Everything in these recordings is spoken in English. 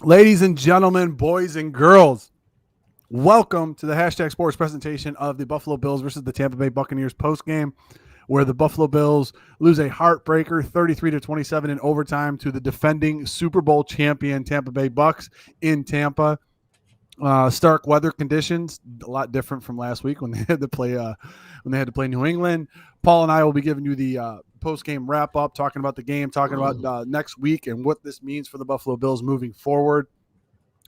Ladies and gentlemen, boys and girls, welcome to the Hashtag Sports presentation of the Buffalo Bills versus the Tampa Bay Buccaneers postgame, where the Buffalo Bills lose a heartbreaker 33-27 in overtime to the defending Super Bowl champion Tampa Bay Bucs in Tampa. Stark weather conditions, a lot different from last week when they had to play New England. Paul and I will be giving you the post-game wrap-up, talking about the game, talking about next week and what this means for the Buffalo Bills moving forward.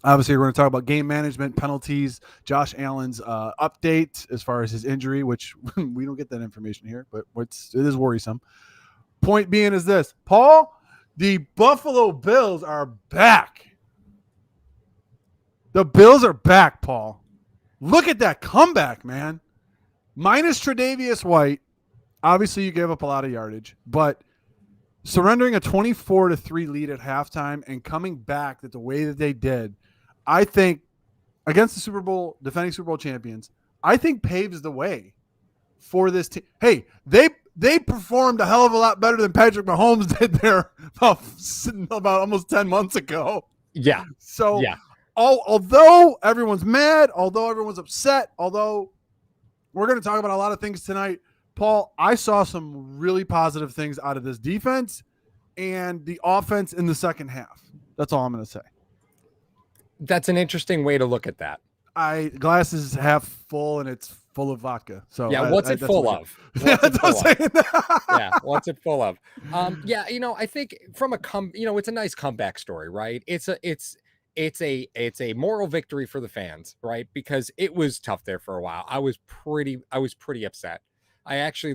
Obviously, we're going to talk about game management, penalties, Josh Allen's update as far as his injury, which we don't get that information here, but it is worrisome. Point being is this, Paul, the Buffalo Bills are back. The Bills are back, Paul. Look at that comeback, man. Minus Tre'Davious White. Obviously, you gave up a lot of yardage, but surrendering a 24-3 lead at halftime and coming back the way that they did, I think, against the defending Super Bowl champions, I think paves the way for this team. Hey, they performed a hell of a lot better than Patrick Mahomes did there about almost 10 months ago. Yeah. So, yeah. Although everyone's mad, although everyone's upset, although we're going to talk about a lot of things tonight, Paul, I saw some really positive things out of this defense and the offense in the second half. That's all I'm going to say. That's an interesting way to look at that. Glass is half full and it's full of vodka. So yeah, what's it full of? Yeah, what's it full of? I think from it's a nice comeback story, right? It's a moral victory for the fans, right? Because it was tough there for a while. I was pretty upset. I actually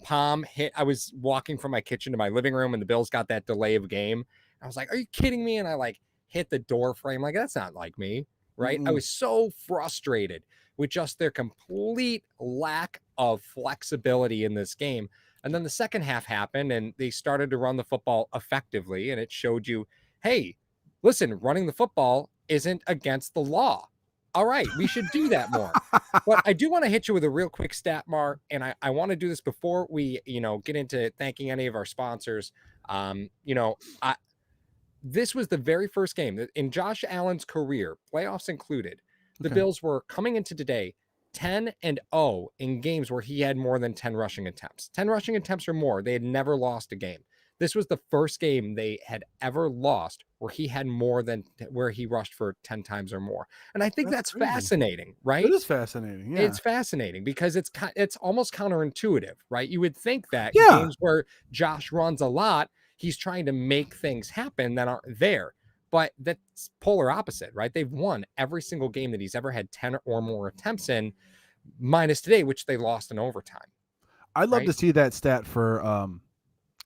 I was walking from my kitchen to my living room and the Bills got that delay of game. I was like, are you kidding me? And I hit the door frame. Like, that's not like me, right? Mm-hmm. I was so frustrated with just their complete lack of flexibility in this game. And then the second half happened and they started to run the football effectively. And it showed you, hey, listen, running the football isn't against the law. All right, we should do that more. But I do want to hit you with a real quick stat, Mar, and I want to do this before we, get into thanking any of our sponsors. This was the very first game in Josh Allen's career, playoffs included. The Bills were coming into today 10-0 in games where he had more than 10 rushing attempts. 10 rushing attempts or more. They had never lost a game. This was the first game they had ever lost where he rushed for 10 times or more. And I think that's fascinating, right? It is fascinating. Yeah. It's fascinating because it's almost counterintuitive, right? You would think that games where Josh runs a lot, he's trying to make things happen that aren't there. But that's polar opposite, right? They've won every single game that he's ever had 10 or more attempts in, minus today, which they lost in overtime. I'd love to see that stat for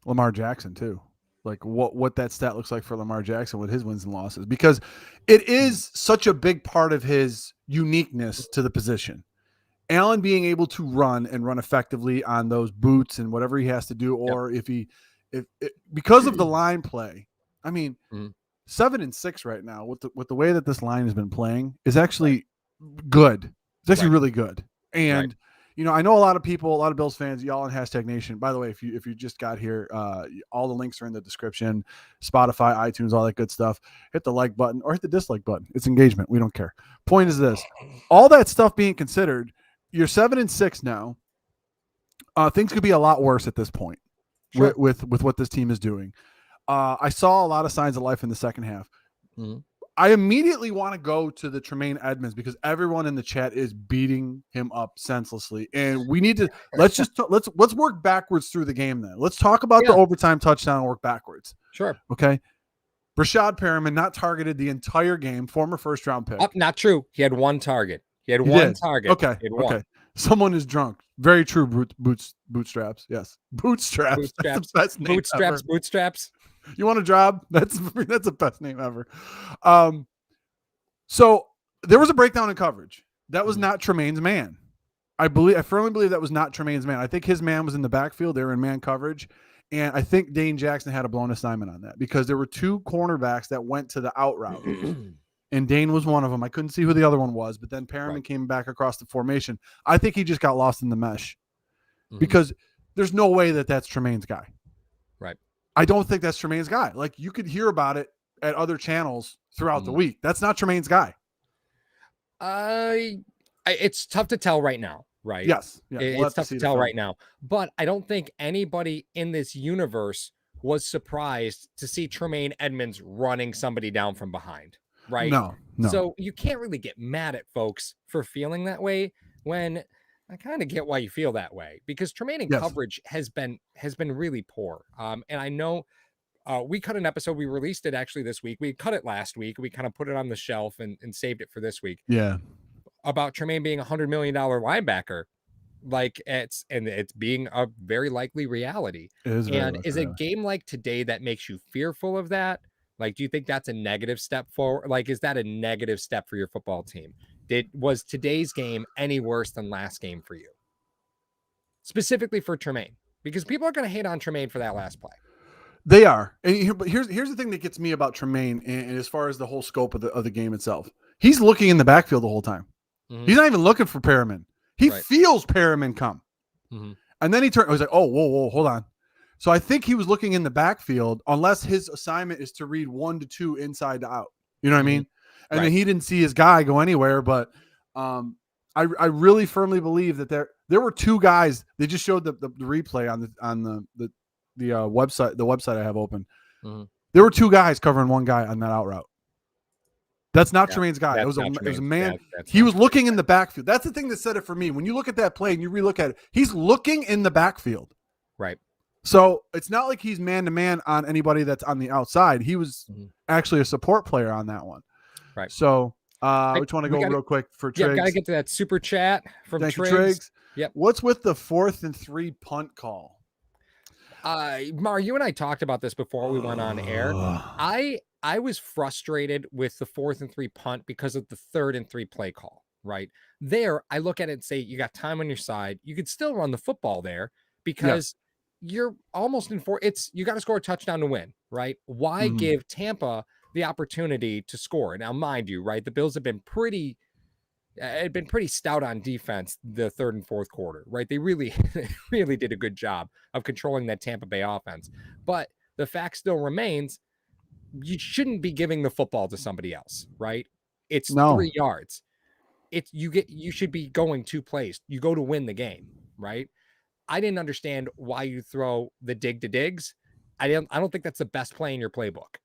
Lamar Jackson too, like what that stat looks like for Lamar Jackson with his wins and losses, because it is such a big part of his uniqueness to the position. Allen being able to run effectively on those boots and whatever he has to do, or if because of the line play, 7-6 right now with the way that this line has been playing is actually good. It's actually really good. And I know a lot of Bills fans, y'all on Hashtag Nation. By the way, if you just got here, all the links are in the description, Spotify, iTunes, all that good stuff. Hit the like button or hit the dislike button. It's engagement. We don't care. Point is this: all that stuff being considered, you're 7-6 now. Things could be a lot worse at this point with what this team is doing. I saw a lot of signs of life in the second half. Mm-hmm. I immediately want to go to the Tremaine Edmonds because everyone in the chat is beating him up senselessly, and we need to let's work backwards through the game. Then let's talk about the overtime touchdown and work backwards. Sure. Okay. Brashad Perriman not targeted the entire game. Former first-round pick. Not true. He had one target. One target. Okay. Someone is drunk. Very true. Bootstraps. Yes. Bootstraps. That's the best name ever. Bootstraps. You want a job? That's the best name ever. So there was a breakdown in coverage. That was not Tremaine's man. I firmly believe that was not Tremaine's man. I think his man was in the backfield. They were in man coverage. And I think Dane Jackson had a blown assignment on that because there were two cornerbacks that went to the out route. And Dane was one of them. I couldn't see who the other one was, but then Perriman came back across the formation. I think he just got lost in the mesh because there's no way that that's Tremaine's guy. Right. I don't think that's Tremaine's guy. Like, you could hear about it at other channels throughout the week. That's not Tremaine's guy. It's tough to tell right now, right? Yes. Yeah, it's tough to tell right now. But I don't think anybody in this universe was surprised to see Tremaine Edmonds running somebody down from behind, right? No. So you can't really get mad at folks for feeling that way when I kind of get why you feel that way, because Tremaine in coverage has been really poor. And I know we cut an episode. We released it actually this week. We cut it last week. We kind of put it on the shelf and saved it for this week. Yeah. About Tremaine being $100 million linebacker. Like it's being a very likely reality. Is a game like today that makes you fearful of that? Like, do you think that's a negative step forward? Like, is that a negative step for your football team? Was today's game any worse than last game for you? Specifically for Tremaine, because people are going to hate on Tremaine for that last play. They are. But here's the thing that gets me about Tremaine, and as far as the whole scope of the game itself, he's looking in the backfield the whole time. Mm-hmm. He's not even looking for Perriman. He feels Perriman come. Mm-hmm. And then he turned. I was like, oh, whoa, hold on. So I think he was looking in the backfield, unless his assignment is to read 1 to 2 inside to out. You know what I mean? And then he didn't see his guy go anywhere. But I really firmly believe that there were 2 guys. They just showed the replay on the website I have open. Mm-hmm. There were 2 guys covering 1 guy on that out route. That's not Tremaine's guy. It was a man. He was looking in the backfield. That's the thing that said it for me. When you look at that play and you relook at it, he's looking in the backfield. Right. So it's not like he's man-to-man on anybody that's on the outside. He was actually a support player on that one. Right. So we just want to go real quick for Triggs. Yeah, got to get to that super chat from Triggs. Yep. What's with the 4th and 3 punt call? Mar, you and I talked about this before we went on air. I was frustrated with the 4th and 3 punt because of the 3rd and 3 play call, right? There, I look at it and say, you got time on your side. You could still run the football there because you're almost in you got to score a touchdown to win, right? Why give Tampa the opportunity to score? Now, mind you, right, the Bills have been pretty stout on defense the 3rd and 4th quarter, right? They really did a good job of controlling that Tampa Bay offense. But the fact still remains, you shouldn't be giving the football to somebody else, right? It's 3 yards. You should be going 2 plays. You go to win the game, right? I didn't understand why you throw the dig to Diggs. I don't think that's the best play in your playbook.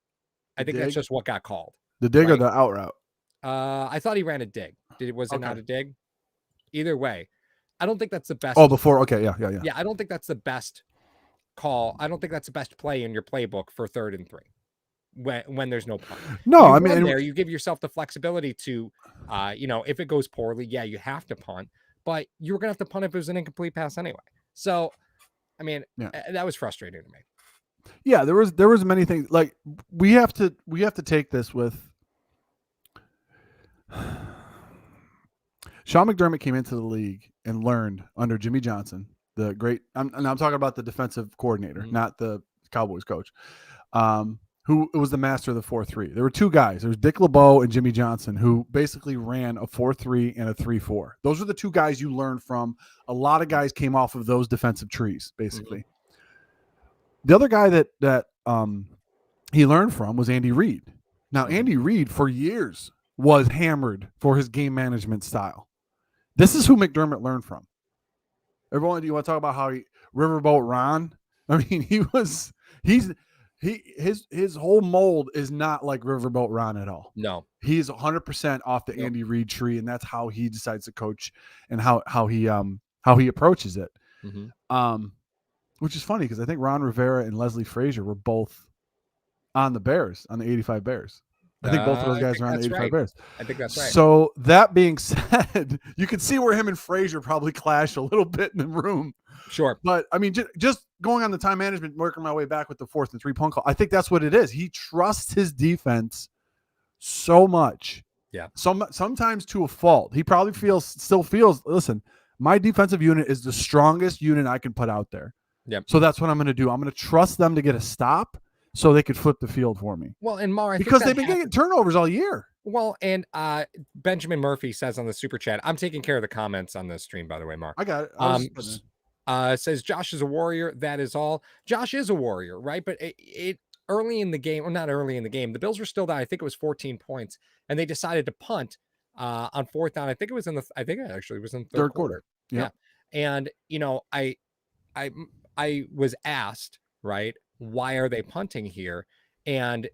I think that's just what got called. The dig or the out route? I thought he ran a dig. Was it not a dig? Either way, I don't think that's the best. Oh, before. Okay. Yeah. Yeah. I don't think that's the best call. I don't think that's the best play in your playbook for 3rd and 3 when there's no punt. No, I mean, you give yourself the flexibility to, if it goes poorly, you have to punt, but you were going to have to punt if it was an incomplete pass anyway. So, I mean, that was frustrating to me. Yeah, there was many things. Like we have to take this with Sean McDermott came into the league and learned under Jimmy Johnson, the great. I'm talking about the defensive coordinator, not the Cowboys coach, who was the master of the 4-3. There were 2 guys. There was Dick LeBeau and Jimmy Johnson, who basically ran a 4-3 and a 3-4. Those are the 2 guys you learned from. A lot of guys came off of those defensive trees, basically. The other guy that he learned from was Andy Reid. Now, Andy Reid, for years, was hammered for his game management style. This is who McDermott learned from. Everyone, do you want to talk about how Riverboat Ron? I mean, his whole mold is not like Riverboat Ron at all. No, he's 100% off the Andy Reid tree, and that's how he decides to coach and how he approaches it. Which is funny because I think Ron Rivera and Leslie Frazier were both on the Bears, on the 85 Bears. I think both of those guys are on the 85 Bears. I think that's right. So that being said, you can see where him and Frazier probably clash a little bit in the room. Sure. But, I mean, just going on the time management, working my way back with the 4th and 3 punt call, I think that's what it is. He trusts his defense so much. Yeah. Sometimes to a fault. He probably still feels, listen, my defensive unit is the strongest unit I can put out there. Yep. So that's what I'm going to do. I'm going to trust them to get a stop so they could flip the field for me. Well, and Mar, because they've been getting turnovers all year. Well, and Benjamin Murphy says on the super chat, I'm taking care of the comments on the stream, by the way, Mark. I got it. Says Josh is a warrior. That is all. Josh is a warrior, right? But it early in the game, or not early in the game, the Bills were still down. I think it was 14 points, and they decided to punt on fourth down. I think it actually was in the third quarter. Yep. Yeah. And, I was asked, right, why are they punting here? And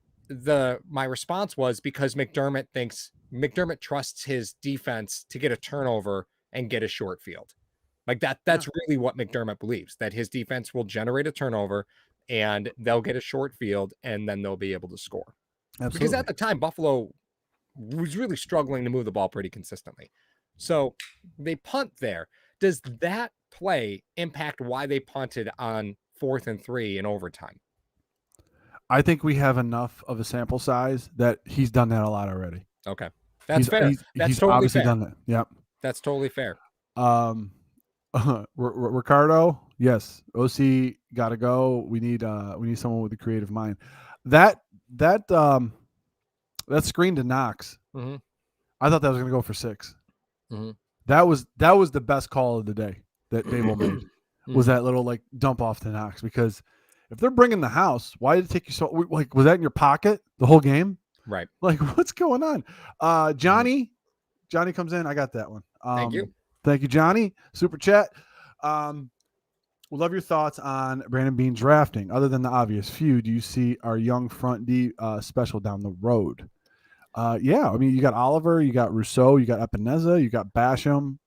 my response was because McDermott trusts his defense to get a turnover and get a short field. Like that's really what McDermott believes, that his defense will generate a turnover and they'll get a short field and then they'll be able to score. Absolutely. Because at the time, Buffalo was really struggling to move the ball pretty consistently. So they punt there. Does that play impact why they punted on 4th and 3 in overtime? I think we have enough of a sample size that he's done that a lot already. Okay. That's fair. That's totally obviously fair. done that. Yep. That's totally fair. Ricardo, yes. OC got to go. We need someone with a creative mind. That screen to Knox. Mm-hmm. I thought that was going to go for 6. Mm-hmm. That was the best call of the day that Dable made. Was that little like dump off to Knox, because if they're bringing the house, why did it take you so like, was that in your pocket the whole game? Right. Like, what's going on? Johnny comes in. I got that one. Thank you, Johnny. Super chat. We'll love your thoughts on Brandon Beane drafting. Other than the obvious few, do you see our young front D special down the road? Yeah, I mean, you got Oliver, you got Rousseau, you got Epineza, you got Basham.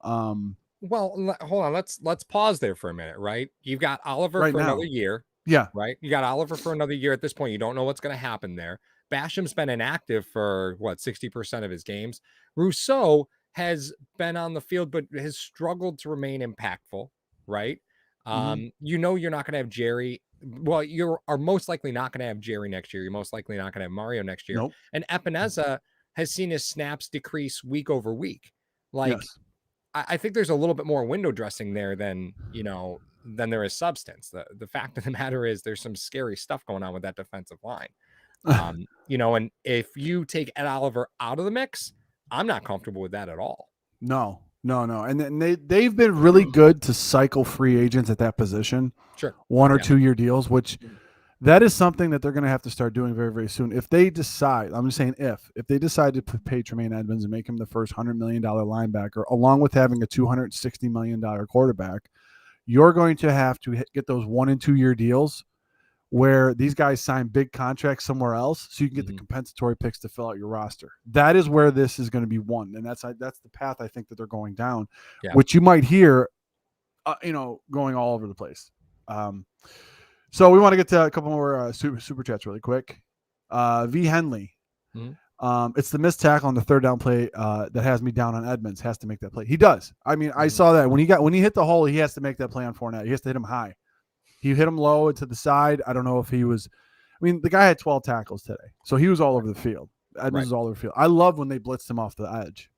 Well, hold on. Let's pause there for a minute, right? You've got Oliver for another year. Yeah. Right. You got Oliver for another year at this point. You don't know what's going to happen there. Basham's been inactive for 60% of his games. Rousseau has been on the field, but has struggled to remain impactful. Right. You're not going to have Jerry. Well, you are most likely not going to have Jerry next year. You're most likely not going to have Mario next year. Nope. And Epineza has seen his snaps decrease week over week. Like, yes. I think there's a little bit more window dressing there than there is substance. The fact of the matter is there's some scary stuff going on with that defensive line. And if you take Ed Oliver out of the mix, I'm not comfortable with that at all. No. And they've been really good to cycle free agents at that position. Sure. 1 or 2 year deals, which that is something that they're going to have to start doing very, very soon. If they decide, I'm just saying if they decide to pay Tremaine Edmonds and make him the first $100 million linebacker, along with having a $260 million quarterback, you're going to have to get those 1 and 2 year deals where these guys sign big contracts somewhere else so you can get the compensatory picks to fill out your roster. That is where this is going to be won. And that's the path I think that they're going down, which you might hear, going all over the place. So we want to get to a couple more super chats really quick. V. Henley. It's the missed tackle on the third down play that has me down on Edmonds. Has to make that play. He does. I mean, I saw that when he hit the hole, he has to make that play on Fournette. He has to hit him high. He hit him low and to the side. I don't know if he was. I mean, the guy had 12 tackles today, so he was all over the field. Edmonds was all over the field. I love when they blitzed him off the edge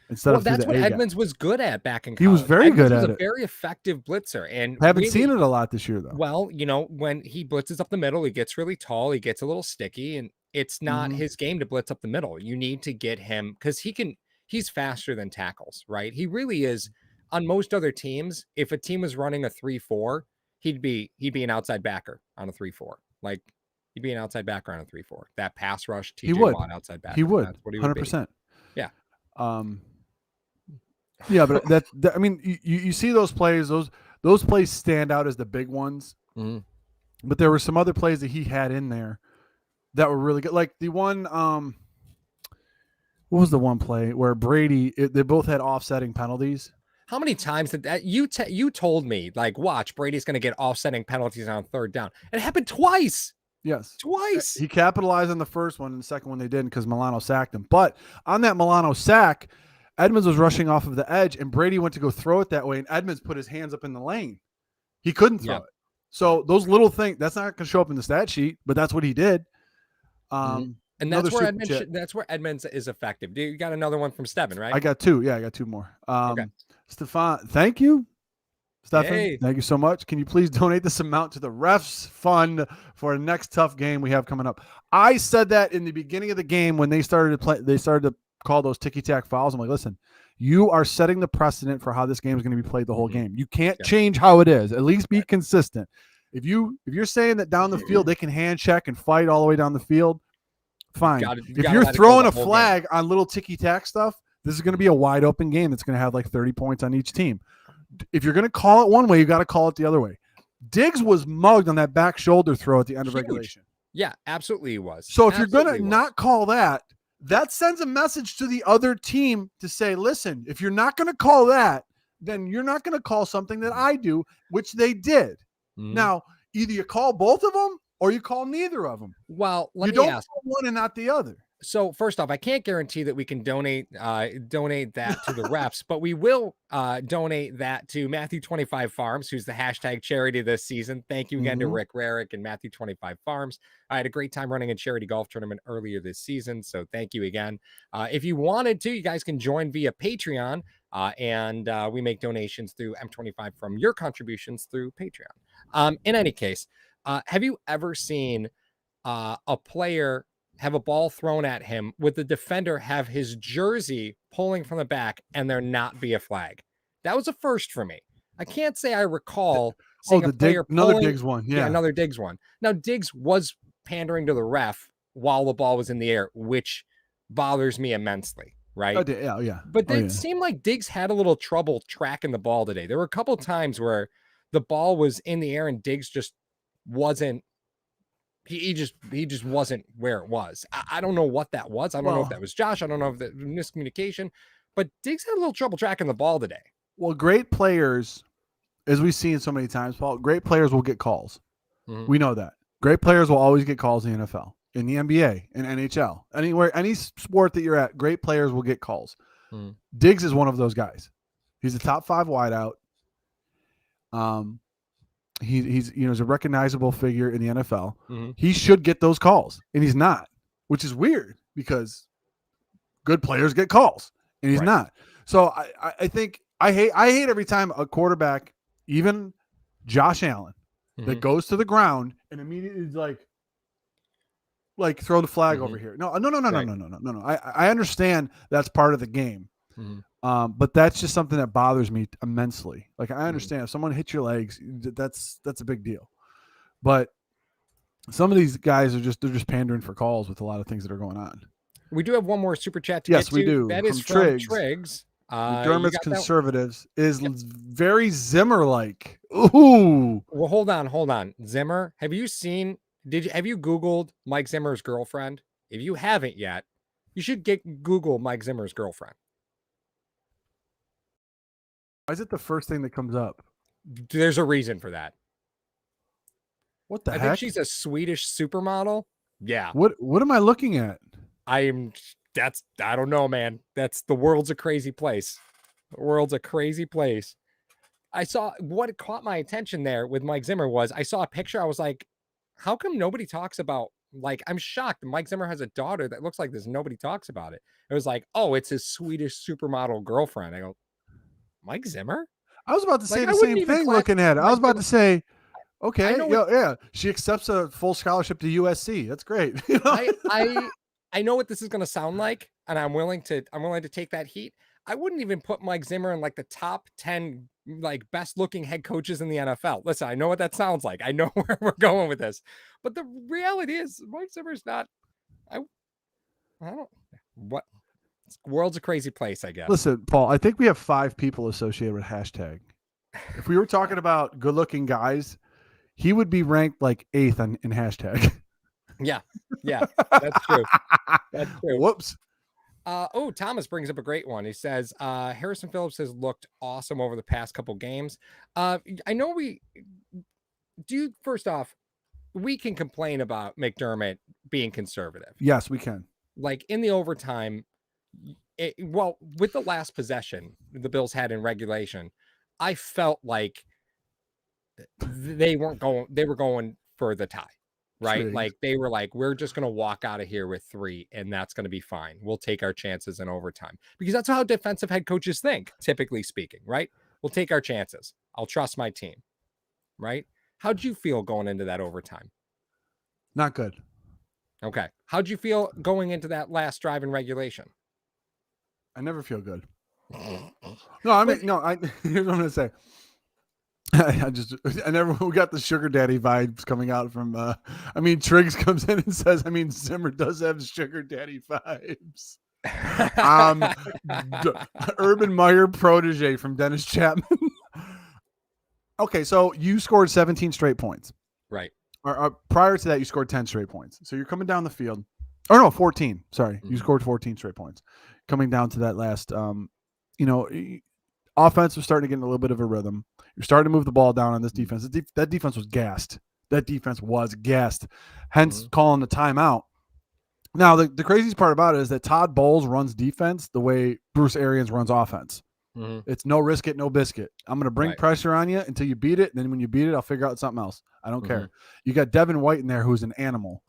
instead of that's what Edmonds was good at back in college. He was very good at it. He was a very effective blitzer, and I haven't seen it a lot this year though. Well, when he blitzes up the middle, he gets really tall. He gets a little sticky, and it's not his game to blitz up the middle. You need to get him because he's faster than tackles, right? He really is. On most other teams, if a team was running a 3-4, he'd be an outside backer on a 3-4. Like he'd be an outside backer on a 3-4. That pass rush, TJ Watt outside backer. He would. That's what he would 100%. Be. Yeah. Yeah, but that I mean, you see those plays. Those plays stand out as the big ones. But there were some other plays that he had in there that were really good. Like the one, what was the one play where Brady? They both had offsetting penalties. How many times did that you told me, like, watch, Brady's going to get offsetting penalties on third down? It happened twice. Yes. Twice. He capitalized on the first one, and the second one they didn't because Milano sacked him. But on that Milano sack, Edmonds was rushing off of the edge, and Brady went to go throw it that way, and Edmonds put his hands up in the lane. He couldn't throw it. So those little things, that's not going to show up in the stat sheet, but that's what he did. And that's where Edmonds is effective. You got another one from Steven, right? I got 2. Yeah, I got 2 more. Okay. Stefan, thank you. Stefan, hey. Thank you so much. Can you please donate this amount to the refs fund for the next tough game we have coming up? I said that in the beginning of the game when they started to call those ticky-tack fouls. I'm like, listen, you are setting the precedent for how this game is going to be played the whole game. You can't change how it is. At least be consistent. If you're saying that down the field they can hand check and fight all the way down the field, fine. If you're throwing a flag on little ticky-tack stuff, this is going to be a wide open game that's going to have like 30 points on each team. If you're going to call it one way, you got to call it the other way. Diggs was mugged on that back shoulder throw at the end of regulation. Yeah, absolutely he was. So if you're going to not call that, that sends a message to the other team to say, listen, if you're not going to call that, then you're not going to call something that I do, which they did. Mm-hmm. Now, either you call both of them or you call neither of them. Well, you don't call one and not the other. So first off, I can't guarantee that we can donate that to the refs, but we will donate that to Matthew 25 Farms, who's the hashtag charity this season. Thank you again to Rick Rarick and Matthew 25 Farms. I had a great time running a charity golf tournament earlier this season, so thank you again. If you wanted to, you guys can join via Patreon, and we make donations through M25 from your contributions through Patreon. In any case, have you ever seen a player have a ball thrown at him with the defender have his jersey pulling from the back and there not be a flag? That was a first for me. I can't say I recall seeing a player another Diggs one. Yeah, another Diggs one. Now, Diggs was pandering to the ref while the ball was in the air, which bothers me immensely, right? Yeah. But it seemed like Diggs had a little trouble tracking the ball today. There were a couple of times where the ball was in the air and Diggs just wasn't. He just wasn't where it was. I don't know what that was. I don't know if that was Josh. I don't know if that miscommunication, but Diggs had a little trouble tracking the ball today. Well, great players, as we've seen so many times, Paul, great players will get calls. Mm-hmm. We know that. Great players will always get calls in the NFL, in the NBA, in NHL, anywhere, any sport that you're at, great players will get calls. Mm-hmm. Diggs is one of those guys. He's a top 5 wideout. He's a recognizable figure in the NFL. Mm-hmm. He should get those calls, and he's not, which is weird because good players get calls, and he's not. So I think I hate every time a quarterback, even Josh Allen, that goes to the ground and immediately is like throw the flag over here. No. I understand that's part of the game. Mm-hmm. But that's just something that bothers me immensely. Like, I understand if someone hits your legs, that's a big deal. But some of these guys they're just pandering for calls with a lot of things that are going on. We do have one more super chat to yes, get to. We do. That is from Triggs. McDermott's conservatives is very Zimmer-like. Ooh. Well, hold on. Zimmer, have you Googled Mike Zimmer's girlfriend? If you haven't yet, you should Google Mike Zimmer's girlfriend. Why is it the first thing that comes up? There's a reason for that. What the heck? I think she's a Swedish supermodel. Yeah. What am I looking at? I don't know, man. The world's a crazy place. The world's a crazy place. I saw what caught my attention there with Mike Zimmer was I saw a picture. I was like, how come nobody talks about, like, I'm shocked. Mike Zimmer has a daughter that looks like this. Nobody talks about it. It was like, oh, it's his Swedish supermodel girlfriend. I go, Mike Zimmer? I was about to say the same thing looking at it. I was about to say, okay, yeah. She accepts a full scholarship to USC. That's great. You know? I know what this is going to sound like, and I'm willing to take that heat. I wouldn't even put Mike Zimmer in like the top 10 like best looking head coaches in the NFL. Listen, I know what that sounds like. I know where we're going with this, but the reality is Mike Zimmer's not. I don't. What? World's a crazy place, I guess. Listen, Paul, I think we have 5 people associated with hashtag. If we were talking about good-looking guys, he would be ranked like 8th in hashtag. Yeah, that's true. That's true. Whoops. Thomas brings up a great one. He says, Harrison Phillips has looked awesome over the past couple games. I know first off, we can complain about McDermott being conservative. Yes, we can. Like in the overtime, with the last possession the Bills had in regulation, I felt like they were going for the tie, right? True. Like they were like, we're just going to walk out of here with 3 and that's going to be fine. We'll take our chances in overtime because that's how defensive head coaches think, typically speaking, right? We'll take our chances. I'll trust my team, right? How'd you feel going into that overtime? Not good. Okay. How'd you feel going into that last drive in regulation? I never feel good. Here's what I'm going to say. We got the sugar daddy vibes coming out from. Triggs comes in and says, Zimmer does have sugar daddy vibes. Urban Meyer protege from Dennis Chapman. Okay, so you scored 17 straight points. Right. Or prior to that, you scored 10 straight points. So you're coming down the field. Oh no, 14. Sorry, you scored 14 straight points. Coming down to that last, offense was starting to get in a little bit of a rhythm. You're starting to move the ball down on this defense. That defense was gassed. Hence calling the timeout. Now, the craziest part about it is that Todd Bowles runs defense the way Bruce Arians runs offense. It's no risk it, no biscuit. I'm going to bring pressure on you until you beat it. And then when you beat it, I'll figure out something else. I don't care. You got Devin White in there, who's an animal.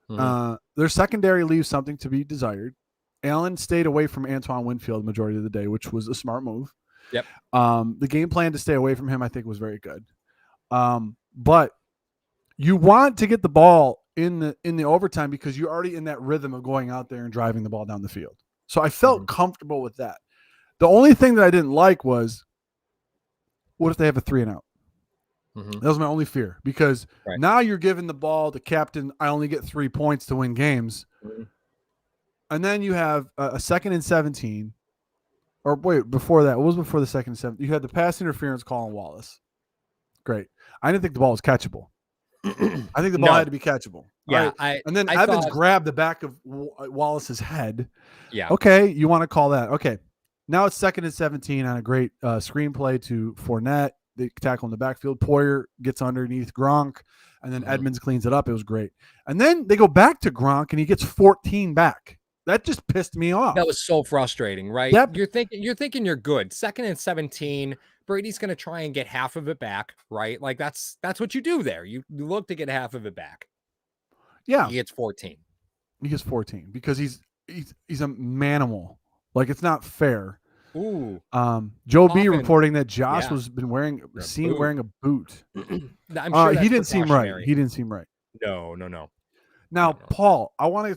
Their secondary leaves something to be desired. Allen stayed away from Antoine Winfield the majority of the day, which was a smart move. Yep. The game plan to stay away from him, I think, was very good. But you want to get the ball in the overtime because you're already in that rhythm of going out there and driving the ball down the field. So I felt comfortable with that. The only thing that I didn't like was, what if they have a 3-and-out? That was my only fear, because now you're giving the ball to captain. I only get 3 points to win games. And then you have a 2nd and 17. Or wait, before that, what was before the 2nd and 17? You had the pass interference call on Wallace. Great. I didn't think the ball was catchable. I think the ball had to be catchable. Yeah. Right? And then Evans grabbed the back of Wallace's head. Yeah. Okay, you want to call that. Okay. Now it's 2nd and 17 on a great screenplay to Fournette. They tackle in the backfield. Poyer gets underneath Gronk, and then Edmonds cleans it up. It was great. And then they go back to Gronk, and he gets 14 back. That just pissed me off. That was so frustrating, right? Yep. You're thinking you're good. 2nd and 17. Brady's going to try and get half of it back, right? Like that's what you do there. You look to get half of it back. Yeah. He gets 14. He gets 14 because he's a manimal. Like, it's not fair. Ooh. Joe B reporting that Josh was wearing a boot. I'm sure he didn't seem right. He didn't seem right. No. Now, Paul, I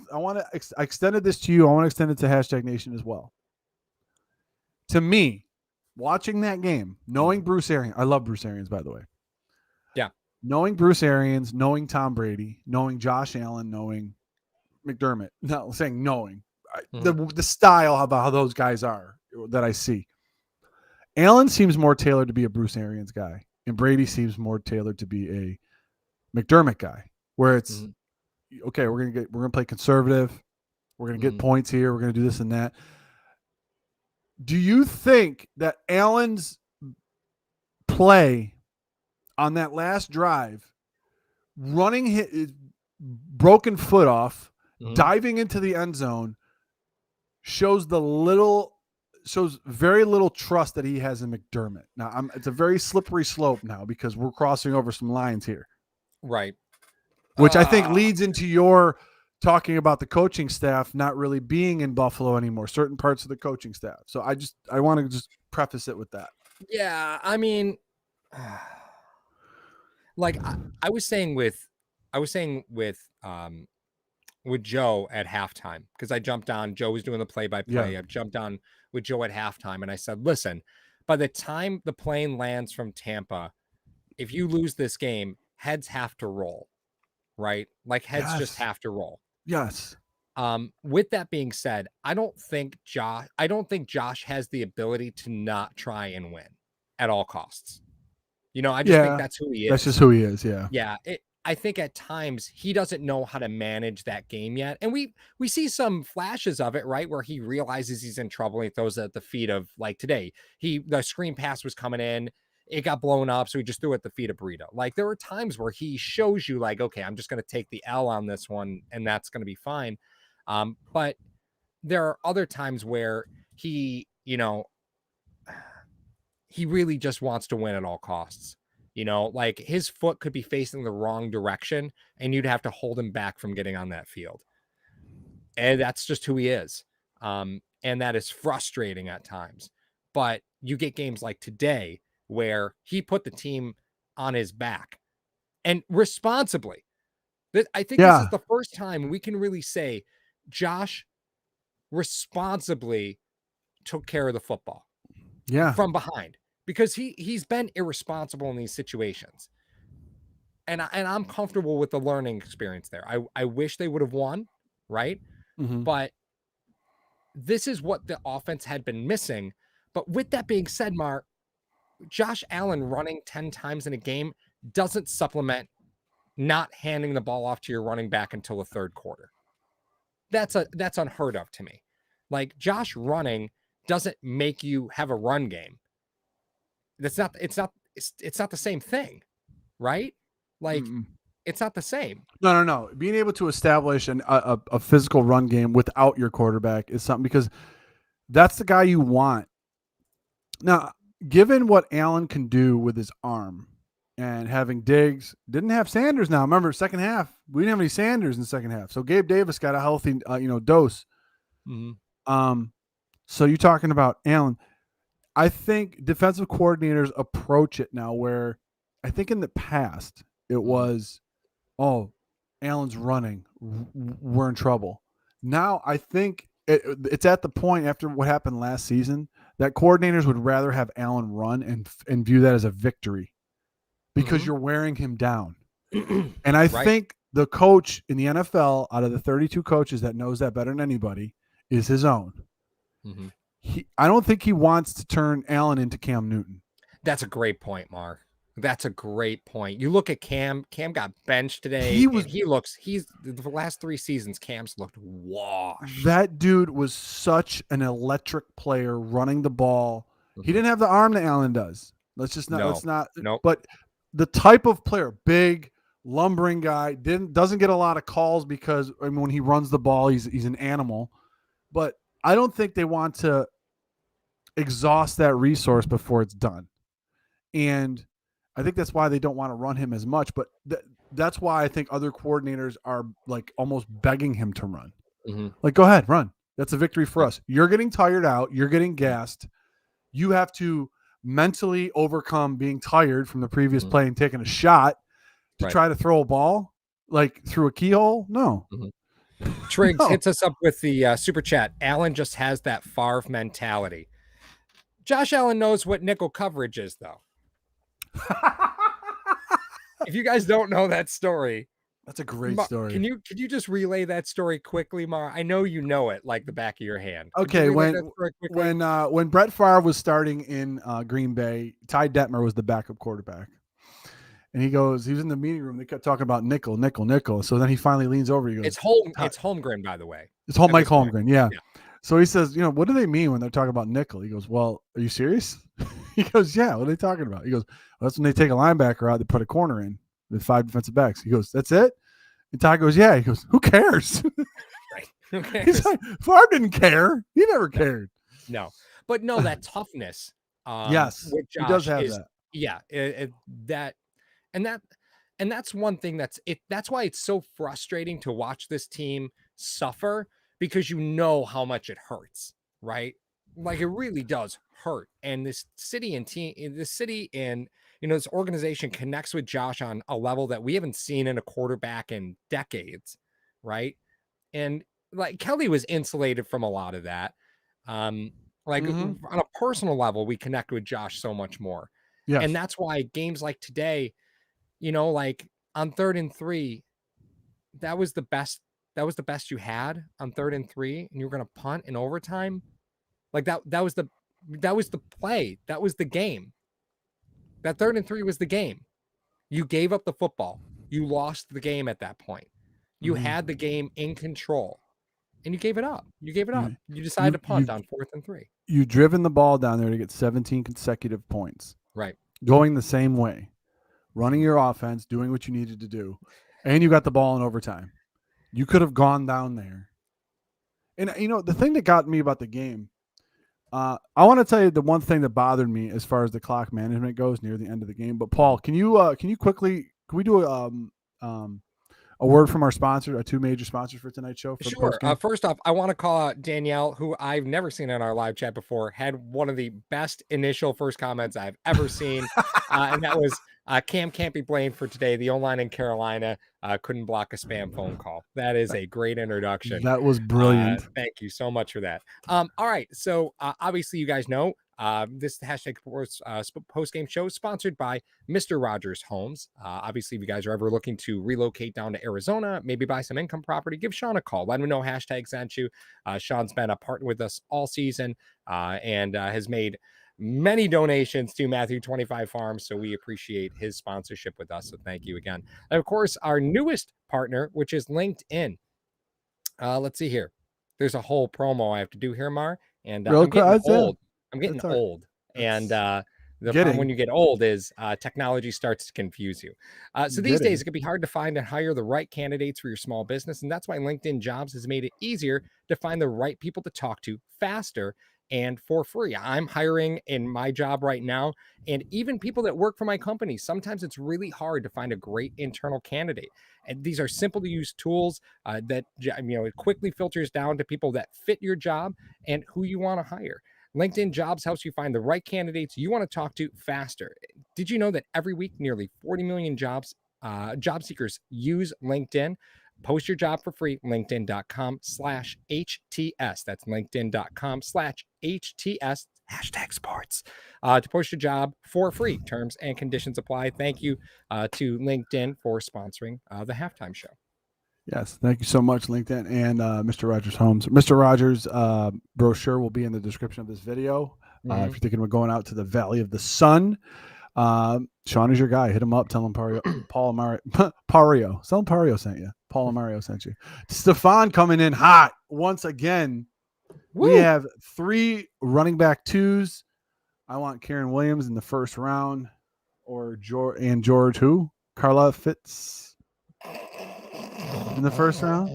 extended this to you. I want to extend it to Hashtag Nation as well. To me, watching that game, knowing Bruce Arians, I love Bruce Arians, by the way. Yeah. Knowing Bruce Arians, knowing Tom Brady, knowing Josh Allen, knowing McDermott, not saying knowing the style of how those guys are that I see. Allen seems more tailored to be a Bruce Arians guy, and Brady seems more tailored to be a McDermott guy, where it's okay. We're gonna play conservative. We're gonna get points here. We're gonna do this and that. Do you think that Allen's play on that last drive, running his broken foot off, diving into the end zone, shows very little trust that he has in McDermott? Now, it's a very slippery slope now because we're crossing over some lines here. Right. Which I think leads into your talking about the coaching staff not really being in Buffalo anymore, certain parts of the coaching staff. So I want to just preface it with that. Yeah, I mean, like I was saying with Joe at halftime, because I jumped on. Joe was doing the play-by-play. I jumped on with Joe at halftime, and I said, listen, by the time the plane lands from Tampa, if you lose this game, heads have to roll, right? Like heads just have to roll. Yes. With that being said, I don't think Josh has the ability to not try and win at all costs. I just think that's who he is. That's just who he is. Yeah. Yeah. I think at times he doesn't know how to manage that game yet. And we see some flashes of it, right? Where he realizes he's in trouble and he throws it at the feet of, like today, the screen pass was coming in, it got blown up. So he just threw it at the feet of Burrito. Like there are times where he shows you like, okay, I'm just going to take the L on this one and that's going to be fine. But there are other times where he really just wants to win at all costs. Like his foot could be facing the wrong direction and you'd have to hold him back from getting on that field. And that's just who he is. And that is frustrating at times. But you get games like today where he put the team on his back and responsibly. I think this is the first time we can really say Josh responsibly took care of the football. Yeah. From behind. because he's been irresponsible in these situations. And I'm comfortable with the learning experience there. I wish they would have won, right? Mm-hmm. But this is what the offense had been missing. But with that being said, Mark, Josh Allen running 10 times in a game doesn't supplement not handing the ball off to your running back until the third quarter. That's unheard of to me. Like, Josh running doesn't make you have a run game. It's not the same thing, right? Like, it's not the same. No. Being able to establish a physical run game without your quarterback is something, because that's the guy you want. Now, given what Allen can do with his arm, and having Diggs, didn't have Sanders now. Remember, second half, we didn't have any Sanders in the second half. So Gabe Davis got a healthy, dose. Mm-hmm. So you're talking about Allen. I think defensive coordinators approach it now where I think in the past it was, oh, Allen's running, we're in trouble. Now I think it's at the point after what happened last season that coordinators would rather have Allen run and view that as a victory, because you're wearing him down. And I think the coach in the NFL, out of the 32 coaches that knows that better than anybody, is his own. Mm-hmm. I don't think he wants to turn Allen into Cam Newton. That's a great point, Mark. That's a great point. You look at Cam. Cam got benched today. He's the last 3 seasons, Cam's looked washed. That dude was such an electric player running the ball. Mm-hmm. He didn't have the arm that Allen does. But the type of player, big, lumbering guy, doesn't get a lot of calls because when he runs the ball, he's an animal. But I don't think they want to exhaust that resource before it's done. And I think that's why they don't want to run him as much. But that's why I think other coordinators are like almost begging him to run. Mm-hmm. Like, go ahead, run. That's a victory for us. You're getting tired out. You're getting gassed. You have to mentally overcome being tired from the previous play and taking a shot to try to throw a ball like through a keyhole. No. Triggs hits us up with the super chat. Allen just has that Favre mentality. Josh Allen knows what nickel coverage is, though. If you guys don't know that story, that's a great story. Can you just relay that story quickly, Mar? I know you know it like the back of your hand. Okay, when Brett Favre was starting in Green Bay, Ty Detmer was the backup quarterback. And he was in the meeting room. They kept talking about nickel. So then he finally leans over. He goes, It's Holmgren, by the way. It's Mike Holmgren. Yeah. So he says, what do they mean when they're talking about nickel? He goes, well, are you serious? He goes, yeah, what are they talking about? He goes, well, that's when they take a linebacker out, they put a corner in with 5 defensive backs. He goes, that's it? And Ty goes, yeah. He goes, who cares? Right. Who cares? He's like, Favre didn't care. He never cared. No. But no, that toughness. Yes, with Josh he does have that. Yeah. And that's one thing that's why it's so frustrating to watch this team suffer, because you know how much it hurts, right? Like, it really does hurt. And this city and this organization connects with Josh on a level that we haven't seen in a quarterback in decades, right? And like, Kelly was insulated from a lot of that. On a personal level, we connect with Josh so much more. Yes. And that's why games like today, like on 3rd and 3, that was the best you had on 3rd and 3, and you were going to punt in overtime. Like that was the play. That was the game. That 3rd and 3 was the game. You gave up the football. You lost the game at that point. You had the game in control, and you gave it up. You decided to punt on 4th and 3. You driven the ball down there to get 17 consecutive points. Right. Going the same way, running your offense, doing what you needed to do, and you got the ball in overtime. You could have gone down there. And, the thing that got me about the game, I want to tell you the one thing that bothered me as far as the clock management goes near the end of the game. But, Paul, can we do a word from our sponsor, our 2 major sponsors for tonight's show? Sure. First off, I want to call out Danielle, who I've never seen in our live chat before, had one of the best initial first comments I've ever seen. And that was, Cam can't be blamed for today. The O-line in Carolina couldn't block a spam phone call. That is a great introduction. That was brilliant. Thank you so much for that. All right. So obviously you guys know This hashtag sports post game show is sponsored by Mr. Rogers Homes. Obviously, if you guys are ever looking to relocate down to Arizona, maybe buy some income property, give Sean a call. Let him know hashtag sent you. Sean's been a partner with us all season and has made many donations to Matthew 25 Farms. So we appreciate his sponsorship with us. So thank you again. And of course, our newest partner, which is LinkedIn. Let's see here. There's a whole promo I have to do here, Mar. And I'm getting old. I'm getting old. And the problem when you get old is technology starts to confuse you. So these days, it can be hard to find and hire the right candidates for your small business. And that's why LinkedIn Jobs has made it easier to find the right people to talk to faster and for free. I'm hiring in my job right now, and even people that work for my company, sometimes it's really hard to find a great internal candidate. And these are simple to use tools that it quickly filters down to people that fit your job and who you want to hire. LinkedIn Jobs helps you find the right candidates you want to talk to faster. Did you know that every week nearly 40 million job seekers use LinkedIn? Post your job for free, linkedin.com/HTS. That's linkedin.com/HTS, hashtag sports, to post your job for free. Terms and conditions apply. Thank you to LinkedIn for sponsoring the halftime show. Yes, thank you so much, LinkedIn and Mr. Rogers Homes. Mr. Rogers' brochure will be in the description of this video. If you're thinking of going out to the Valley of the Sun, Sean is your guy. Hit him up. Tell him Pario sent you. Paul Amario sent you. Stefan coming in hot once again. Woo! We have 3 running back 2s. I want Karen Williams in the first round, or George who? Carla Fitz in the first round.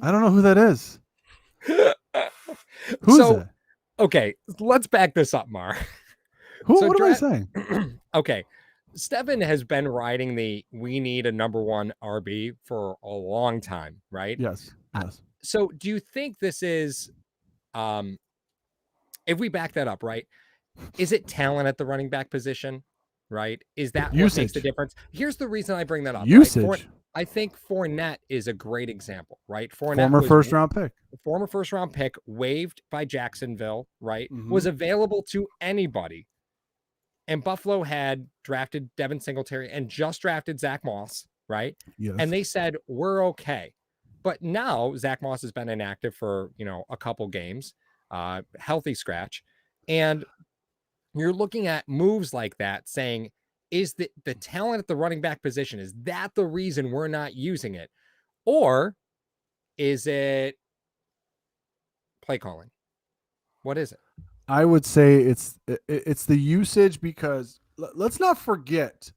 I don't know who that is. Who's that? Okay, let's back this up, Mar. What am I saying? Okay. Stefan has been riding we need a number 1 RB for a long time, right? Yes. So do you think this is, if we back that up, right? Is it talent at the running back position, right? Is that what makes the difference? Here's the reason I bring that up. Usage. Right? I think Fournette is a great example, right? Fournette former first round pick, waived by Jacksonville, right? Was available to anybody. And Buffalo had drafted Devin Singletary and just drafted Zach Moss, right? Yes. And they said, we're okay. But now Zach Moss has been inactive for, a couple games, healthy scratch. And you're looking at moves like that saying, is the talent at the running back position, is that the reason we're not using it? Or is it play calling? What is it? I would say it's the usage, because let's not forget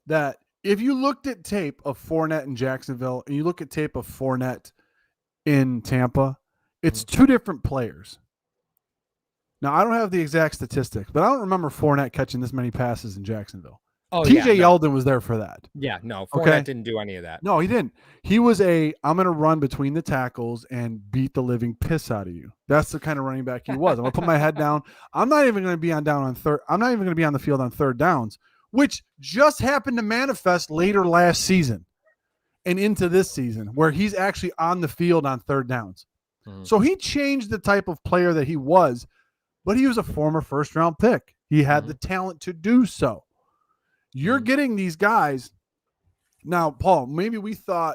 that if you looked at tape of Fournette in Jacksonville and you look at tape of Fournette in Tampa, it's 2 different players. Now, I don't have the exact statistics, but I don't remember Fournette catching this many passes in Jacksonville. Oh, TJ Yeldon was there for that. Yeah, no, Fournette didn't do any of that. No, he didn't. He was I'm going to run between the tackles and beat the living piss out of you. That's the kind of running back he was. I'm going to put my head down. I'm not even going to be I'm not even going to be on the field on third downs, which just happened to manifest later last season and into this season, where he's actually on the field on third downs. So he changed the type of player that he was, but he was a former first round pick. He had the talent to do so. You're getting these guys. Now, Paul, maybe we thought,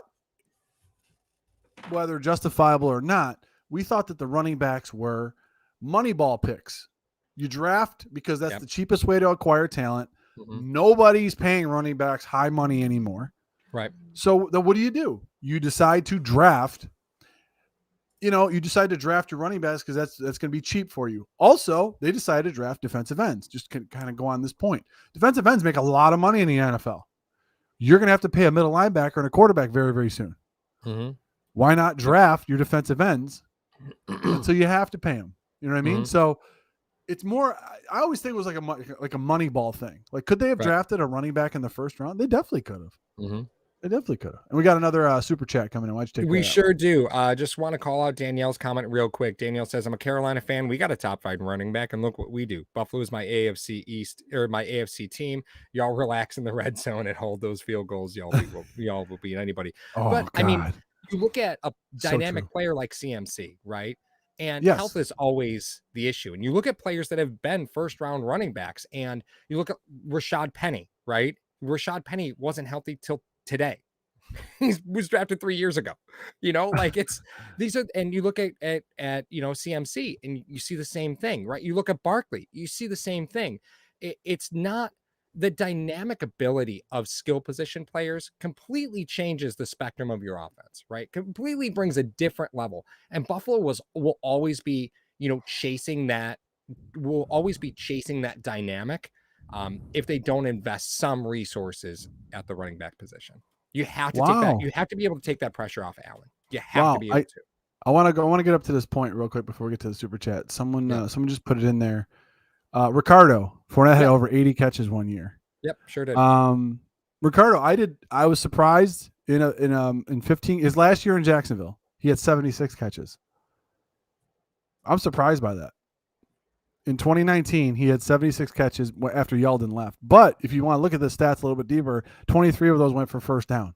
whether justifiable or not, we thought that the running backs were Moneyball picks. You draft because that's the cheapest way to acquire talent. Nobody's paying running backs high money anymore. Right. So then what do? You decide to draft. You decide to draft your running backs because that's going to be cheap for you. Also, they decided to draft defensive ends. Just kind of go on this point. Defensive ends make a lot of money in the NFL. You're going to have to pay a middle linebacker and a quarterback very, very soon. Why not draft your defensive ends until you have to pay them? You know what I mean? So it's more. I always think it was like a money ball thing. Like, could they have drafted a running back in the first round? They definitely could have. They definitely could have. And we got another super chat coming in. Why'd you take We sure do. Just want to call out Danielle's comment real quick. Danielle says, I'm a Carolina fan. We got a top 5 running back, and look what we do. Buffalo is my AFC East, or my AFC team. Y'all relax in the red zone and hold those field goals. Y'all will beat anybody. Oh, but God. I mean, you look at a dynamic player like CMC, right? And Yes. health is always the issue. And you look at players that have been first-round running backs, and you look at Rashad Penny, right? Rashad Penny wasn't healthy till today. He was drafted 3 years ago. Like these are, and you look at CMC, and you see the same thing, right? You look at Barkley, you see the same thing. It's not the dynamic ability of skill position players completely changes the spectrum of your offense, right? Completely brings a different level. And Buffalo will always be, chasing that, dynamic if they don't invest some resources at the running back position. You have to take that. Wow. You have to be able to take that pressure off Allen. You have to Wow. be able to. I want to get up to this point real quick before we get to the super chat. Someone just put it in there. Ricardo Fournette had over 80 catches one year. Yep, sure did. Ricardo, I was surprised in 15 his last year in Jacksonville. He had 76 catches. I'm surprised by that. In 2019, he had 76 catches after Yeldon left. But if you want to look at the stats a little bit deeper, 23 of those went for first down.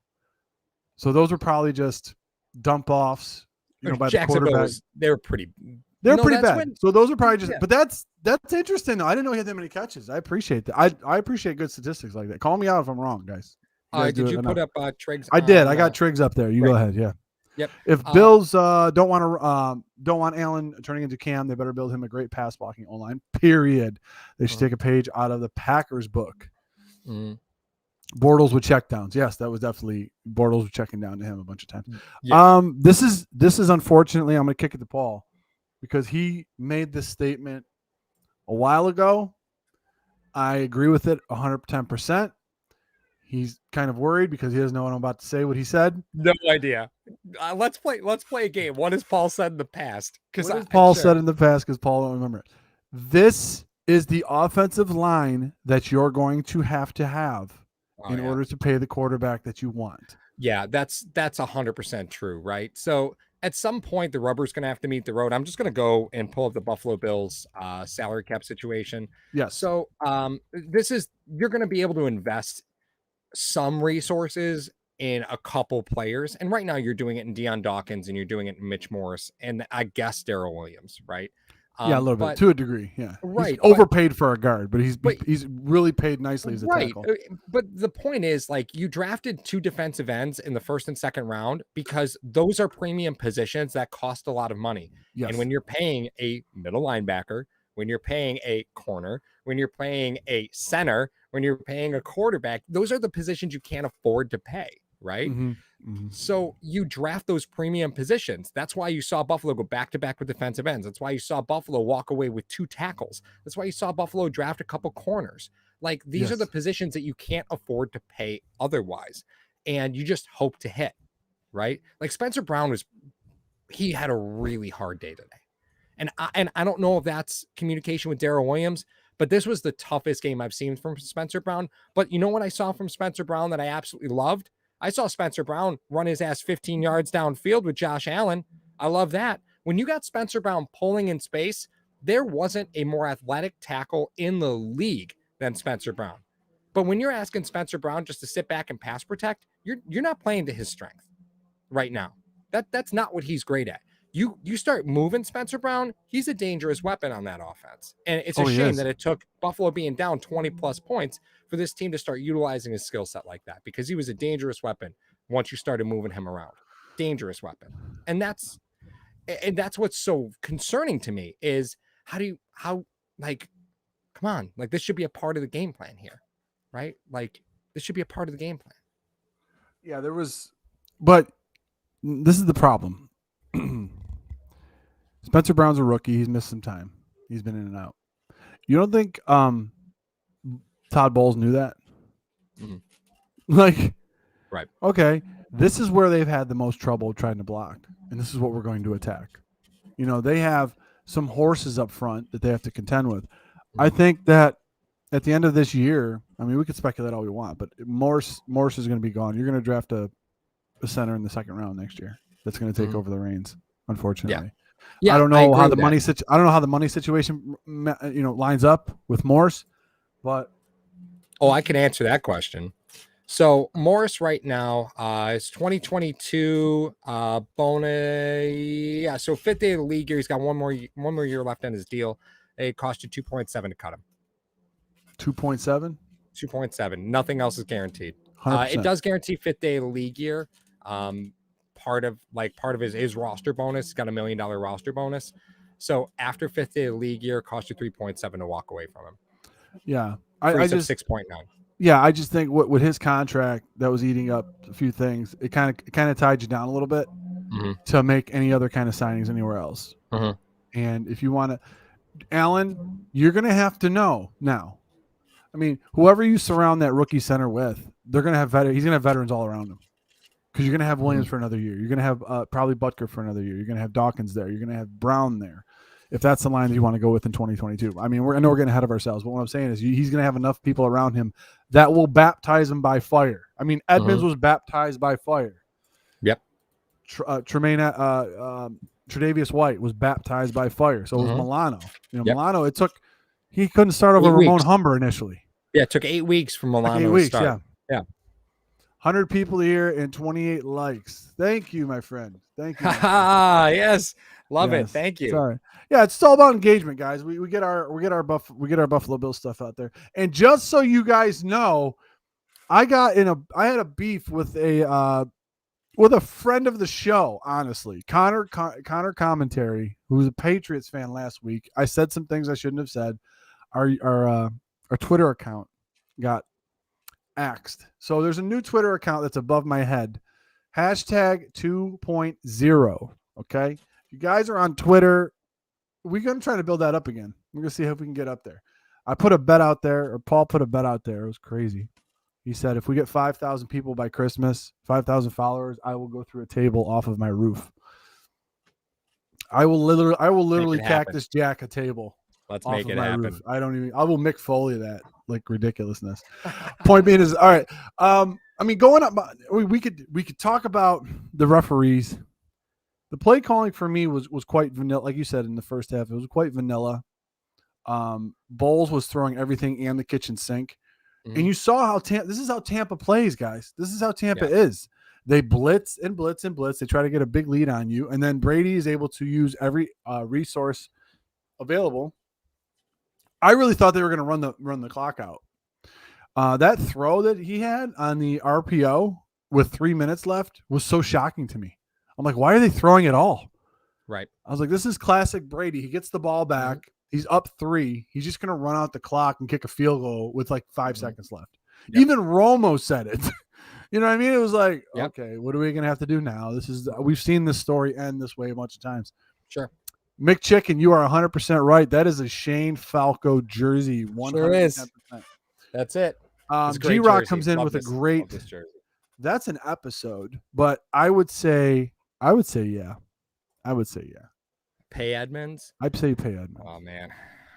So those were probably just dump offs, by the quarterback. They're pretty bad. So those are probably just. But that's interesting though. I didn't know he had that many catches. I appreciate that. I appreciate good statistics like that. Call me out if I'm wrong, guys. Did you put up Triggs? I did. I got Triggs up there. You go ahead. Yeah. Yep. If Bills don't want Allen turning into Cam, they better build him a great pass blocking O-line. Period. They should take a page out of the Packers book. Bortles with checkdowns. Yes, that was definitely Bortles was checking down to him a bunch of times. Yeah. This is unfortunately, I'm going to kick it to Paul because he made this statement a while ago. I agree with it 110%. He's kind of worried because he doesn't know what I'm about to say. What he said. No idea. Let's play a game. What has Paul said in the past? Because Paul said in the past because Paul don't remember it. This is the offensive line that you're going to have in order to pay the quarterback that you want. Yeah, that's 100% true, right? So at some point, the rubber's going to have to meet the road. I'm just going to go and pull up the Buffalo Bills salary cap situation. Yes. So you're going to be able to invest some resources in a couple players. And right now you're doing it in Deion Dawkins and you're doing it in Mitch Morris and I guess Darrell Williams, right? Yeah, a little bit to a degree. Yeah, right. He's overpaid for a guard, but he's really paid nicely as a tackle. But the point is, like, you drafted 2 defensive ends in the first and second round because those are premium positions that cost a lot of money. Yes. And when you're paying a middle linebacker, when you're paying a corner, when you're paying a center, when you're paying a quarterback, those are the positions you can't afford to pay, right? Mm-hmm. Mm-hmm. So you draft those premium positions. That's why you saw Buffalo go back-to-back with defensive ends. That's why you saw Buffalo walk away with 2 tackles. That's why you saw Buffalo draft a couple corners. Like, these are the positions that you can't afford to pay otherwise. And you just hope to hit, right? Like Spencer Brown he had a really hard day today. And I don't know if that's communication with Darrell Williams, but this was the toughest game I've seen from Spencer Brown. But you know what I saw from Spencer Brown that I absolutely loved? I saw Spencer Brown run his ass 15 yards downfield with Josh Allen. I love that. When you got Spencer Brown pulling in space, there wasn't a more athletic tackle in the league than Spencer Brown. But when you're asking Spencer Brown just to sit back and pass protect, you're not playing to his strength right now. That's not what he's great at. You start moving Spencer Brown, he's a dangerous weapon on that offense. And it's a shame that it took Buffalo being down 20 plus points for this team to start utilizing his skill set like that, because he was a dangerous weapon once you started moving him around. Dangerous weapon. And that's what's so concerning to me is come on, like, this should be a part of the game plan here, right? Like, this should be a part of the game plan. Yeah, but this is the problem. Spencer Brown's a rookie. He's missed some time. He's been in and out. You don't think Todd Bowles knew that? Mm-hmm. Like, right. Okay, this is where they've had the most trouble trying to block, and this is what we're going to attack. They have some horses up front that they have to contend with. Mm-hmm. I think that at the end of this year, I mean, we could speculate all we want, but Morse is going to be gone. You're going to draft a center in the second round next year that's going to take over the reins, unfortunately. Yeah, I don't know how the money situation lines up with Morse, but I can answer that question. So Morris right now is 2022 bonus. Yeah, so fifth day of the league year. He's got one more year left on his deal. It cost you 2.7 to cut him. 2.7? 2.7. Nothing else is guaranteed. 100%. It does guarantee fifth day of the league year. Part of his roster bonus. He's got $1 million roster bonus. So after fifth day of the league year, it costs you 3.7 to walk away from him. Yeah. I just 6.9. Yeah, I just think with his contract that was eating up a few things, it kind of tied you down a little bit to make any other kind of signings anywhere else. And if you want to, Alan, you're going to have to know now. I mean, whoever you surround that rookie center with, they're going to have he's going to have veterans all around him. Because you're going to have Williams for another year. You're going to have probably Butker for another year. You're going to have Dawkins there. You're going to have Brown there. If that's the line that you want to go with in 2022. I mean, I know we're getting ahead of ourselves, but what I'm saying is he's going to have enough people around him that will baptize him by fire. I mean, Edmonds was baptized by fire. Yep. Tre'Davious White was baptized by fire. So was Milano. Milano, he couldn't start over Ramon Humber initially. Yeah, it took 8 weeks for Milano like 8 weeks, to start. Yeah. 100 people here and 28 likes. Thank you, my friend. Thank you. Yes. Love it. Thank you. Sorry. Yeah, it's all about engagement, guys. We get our Buffalo Bills stuff out there. And just so you guys know, I had a beef with a friend of the show, honestly. Connor Commentary, who was a Patriots fan last week. I said some things I shouldn't have said. Our Twitter account got axed. So there's a new Twitter account that's above my head. Hashtag 2.0. Okay. If you guys are on Twitter, we're going to try to build that up again. We're going to see if we can get up there. I put a bet out there, or Paul put a bet out there. It was crazy. He said, if we get 5,000 people by Christmas, 5,000 followers, I will go through a table off of my roof. I will literally Cactus Jack a table. Let's make it happen. Roof. I will Mick Foley that, like, ridiculousness. Point being is, all right. I mean, going up, we could talk about the referees. The play calling for me was quite vanilla, like you said in the first half. It was quite vanilla. Bowles was throwing everything and the kitchen sink, and you saw how this is how Tampa plays, guys. This is how Tampa is. They blitz and blitz and blitz. They try to get a big lead on you, and then Brady is able to use every resource available. I really thought they were going to run the clock out. That throw that he had on the RPO with 3 minutes left was so shocking to me. I'm like, why are they throwing it all? Right. I was like, this is classic Brady. He gets the ball back. He's up 3. He's just going to run out the clock and kick a field goal with like 5 seconds left. Yep. Even Romo said it. You know what I mean? It was like, okay, what are we going to have to do now? We've seen this story end this way a bunch of times. Sure. Mick Chicken, you are 100% right. That is a Shane Falco jersey. 110%. Sure is. That's it. G-Rock comes in with a great. That's an episode, but I would say yeah. Pay Edmonds? I'd say pay Edmonds. Oh, man.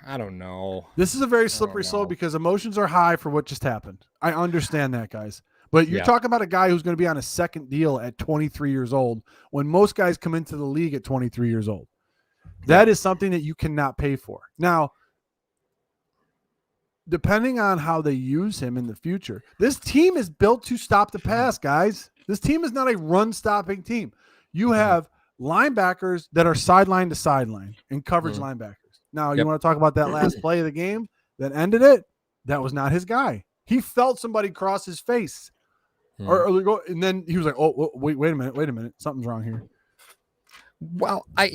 I don't know. This is a very slippery slope because emotions are high for what just happened. I understand that, guys. But you're talking about a guy who's going to be on a second deal at 23 years old when most guys come into the league at 23 years old. That is something that you cannot pay for. Now, depending on how they use him in the future, this team is built to stop the pass, guys. This team is not a run-stopping team. You have linebackers that are sideline to sideline and coverage linebackers. Now, you want to talk about that last play of the game that ended it? That was not his guy. He felt somebody cross his face. And then he was like, oh, wait a minute. Something's wrong here. Well, I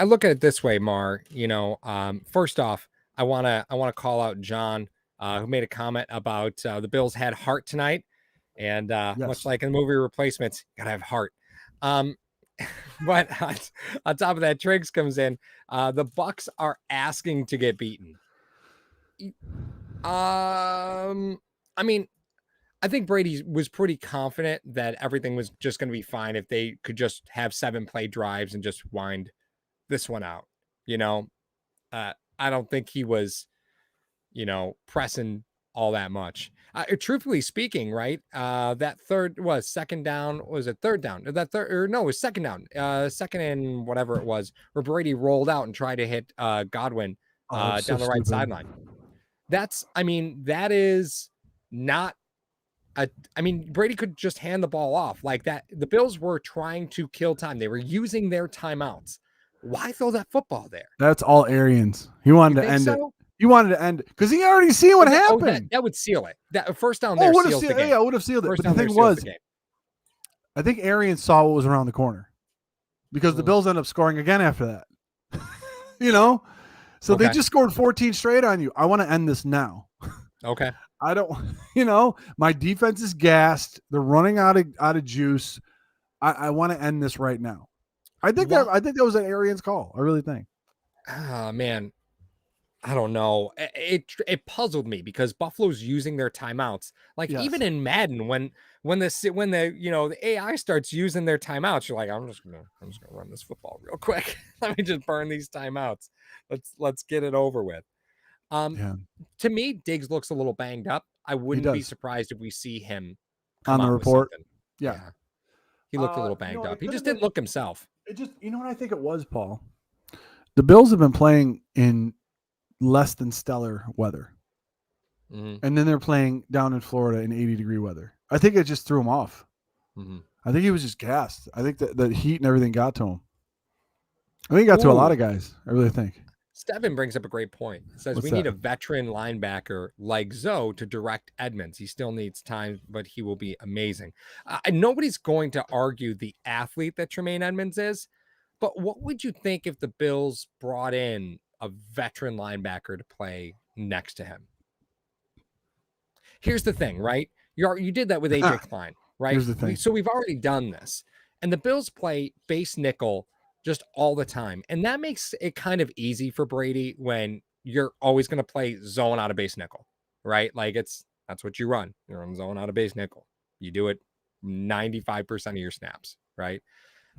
look at it this way, Mar. First off, I want to call out John, who made a comment about the Bills had heart tonight, and much like in the movie Replacements, gotta have heart. But on top of that, Triggs comes in. The Bucs are asking to get beaten. I mean, I think Brady was pretty confident that everything was just going to be fine if they could just have 7 play drives and just wind this one out. I don't think he was, pressing all that much. Truthfully speaking, right? That third was second down. Was it third down? It was second down. Second and whatever it was, where Brady rolled out and tried to hit Godwin down the right sideline. That is not I mean, Brady could just hand the ball off like that. The Bills were trying to kill time. They were using their timeouts. Why throw that football there? That's all Arians. He You wanted to think end it. so? He wanted to end it because he already seen what happened. That would seal it. That first down Oh, there would have seals the sealed. game. Yeah, would have sealed it. First But the down there thing seals the was, game. I think Arians saw what was around the corner because the Bills ended up scoring again after that. So they just scored 14 straight on you. I want to end this now. Okay. I don't. My defense is gassed. They're running out of juice. I want to end this right now. I think that was an Arians call. I really think. Oh man, I don't know. It puzzled me because Buffalo's using their timeouts. Like even in Madden, when the AI starts using their timeouts, you're like, I'm just gonna run this football real quick. Let me just burn these timeouts. Let's get it over with. To me, Diggs looks a little banged up. I wouldn't be surprised if we see him come on the report. Yeah. He looked a little banged up. He just didn't look himself. It just, what I think it was, Paul? The Bills have been playing in less than stellar weather. Mm-hmm. And then they're playing down in Florida in 80-degree weather. I think it just threw him off. Mm-hmm. I think he was just gassed. I think that the heat and everything got to him. I think it got to a lot of guys. I really think. Steven brings up a great point. He says, need a veteran linebacker like Zoe to direct Edmonds. He still needs time, but he will be amazing. Nobody's going to argue the athlete that Tremaine Edmonds is, but what would you think if the Bills brought in a veteran linebacker to play next to him? Here's the thing, right? You did that with AJ Klein, right? Here's the thing. So we've already done this. And the Bills play base nickel just all the time. And that makes it kind of easy for Brady when you're always going to play zone out of base nickel, right? Like that's what you run. You're on zone out of base nickel. You do it 95% of your snaps, right?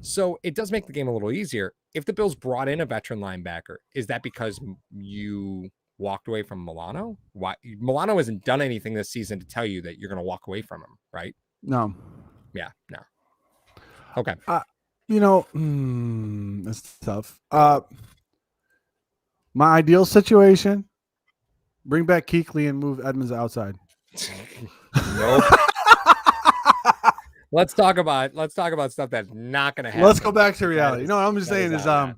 So it does make the game a little easier. If the Bills brought in a veteran linebacker, is that because you walked away from Milano? Why? Milano hasn't done anything this season to tell you that you're going to walk away from him, right? No. Yeah, no. Okay. That's tough. My ideal situation: bring back Kuechly and move Edmonds outside. Nope. Let's talk about stuff that's not going to happen. Let's go back to reality. What I'm just saying is, I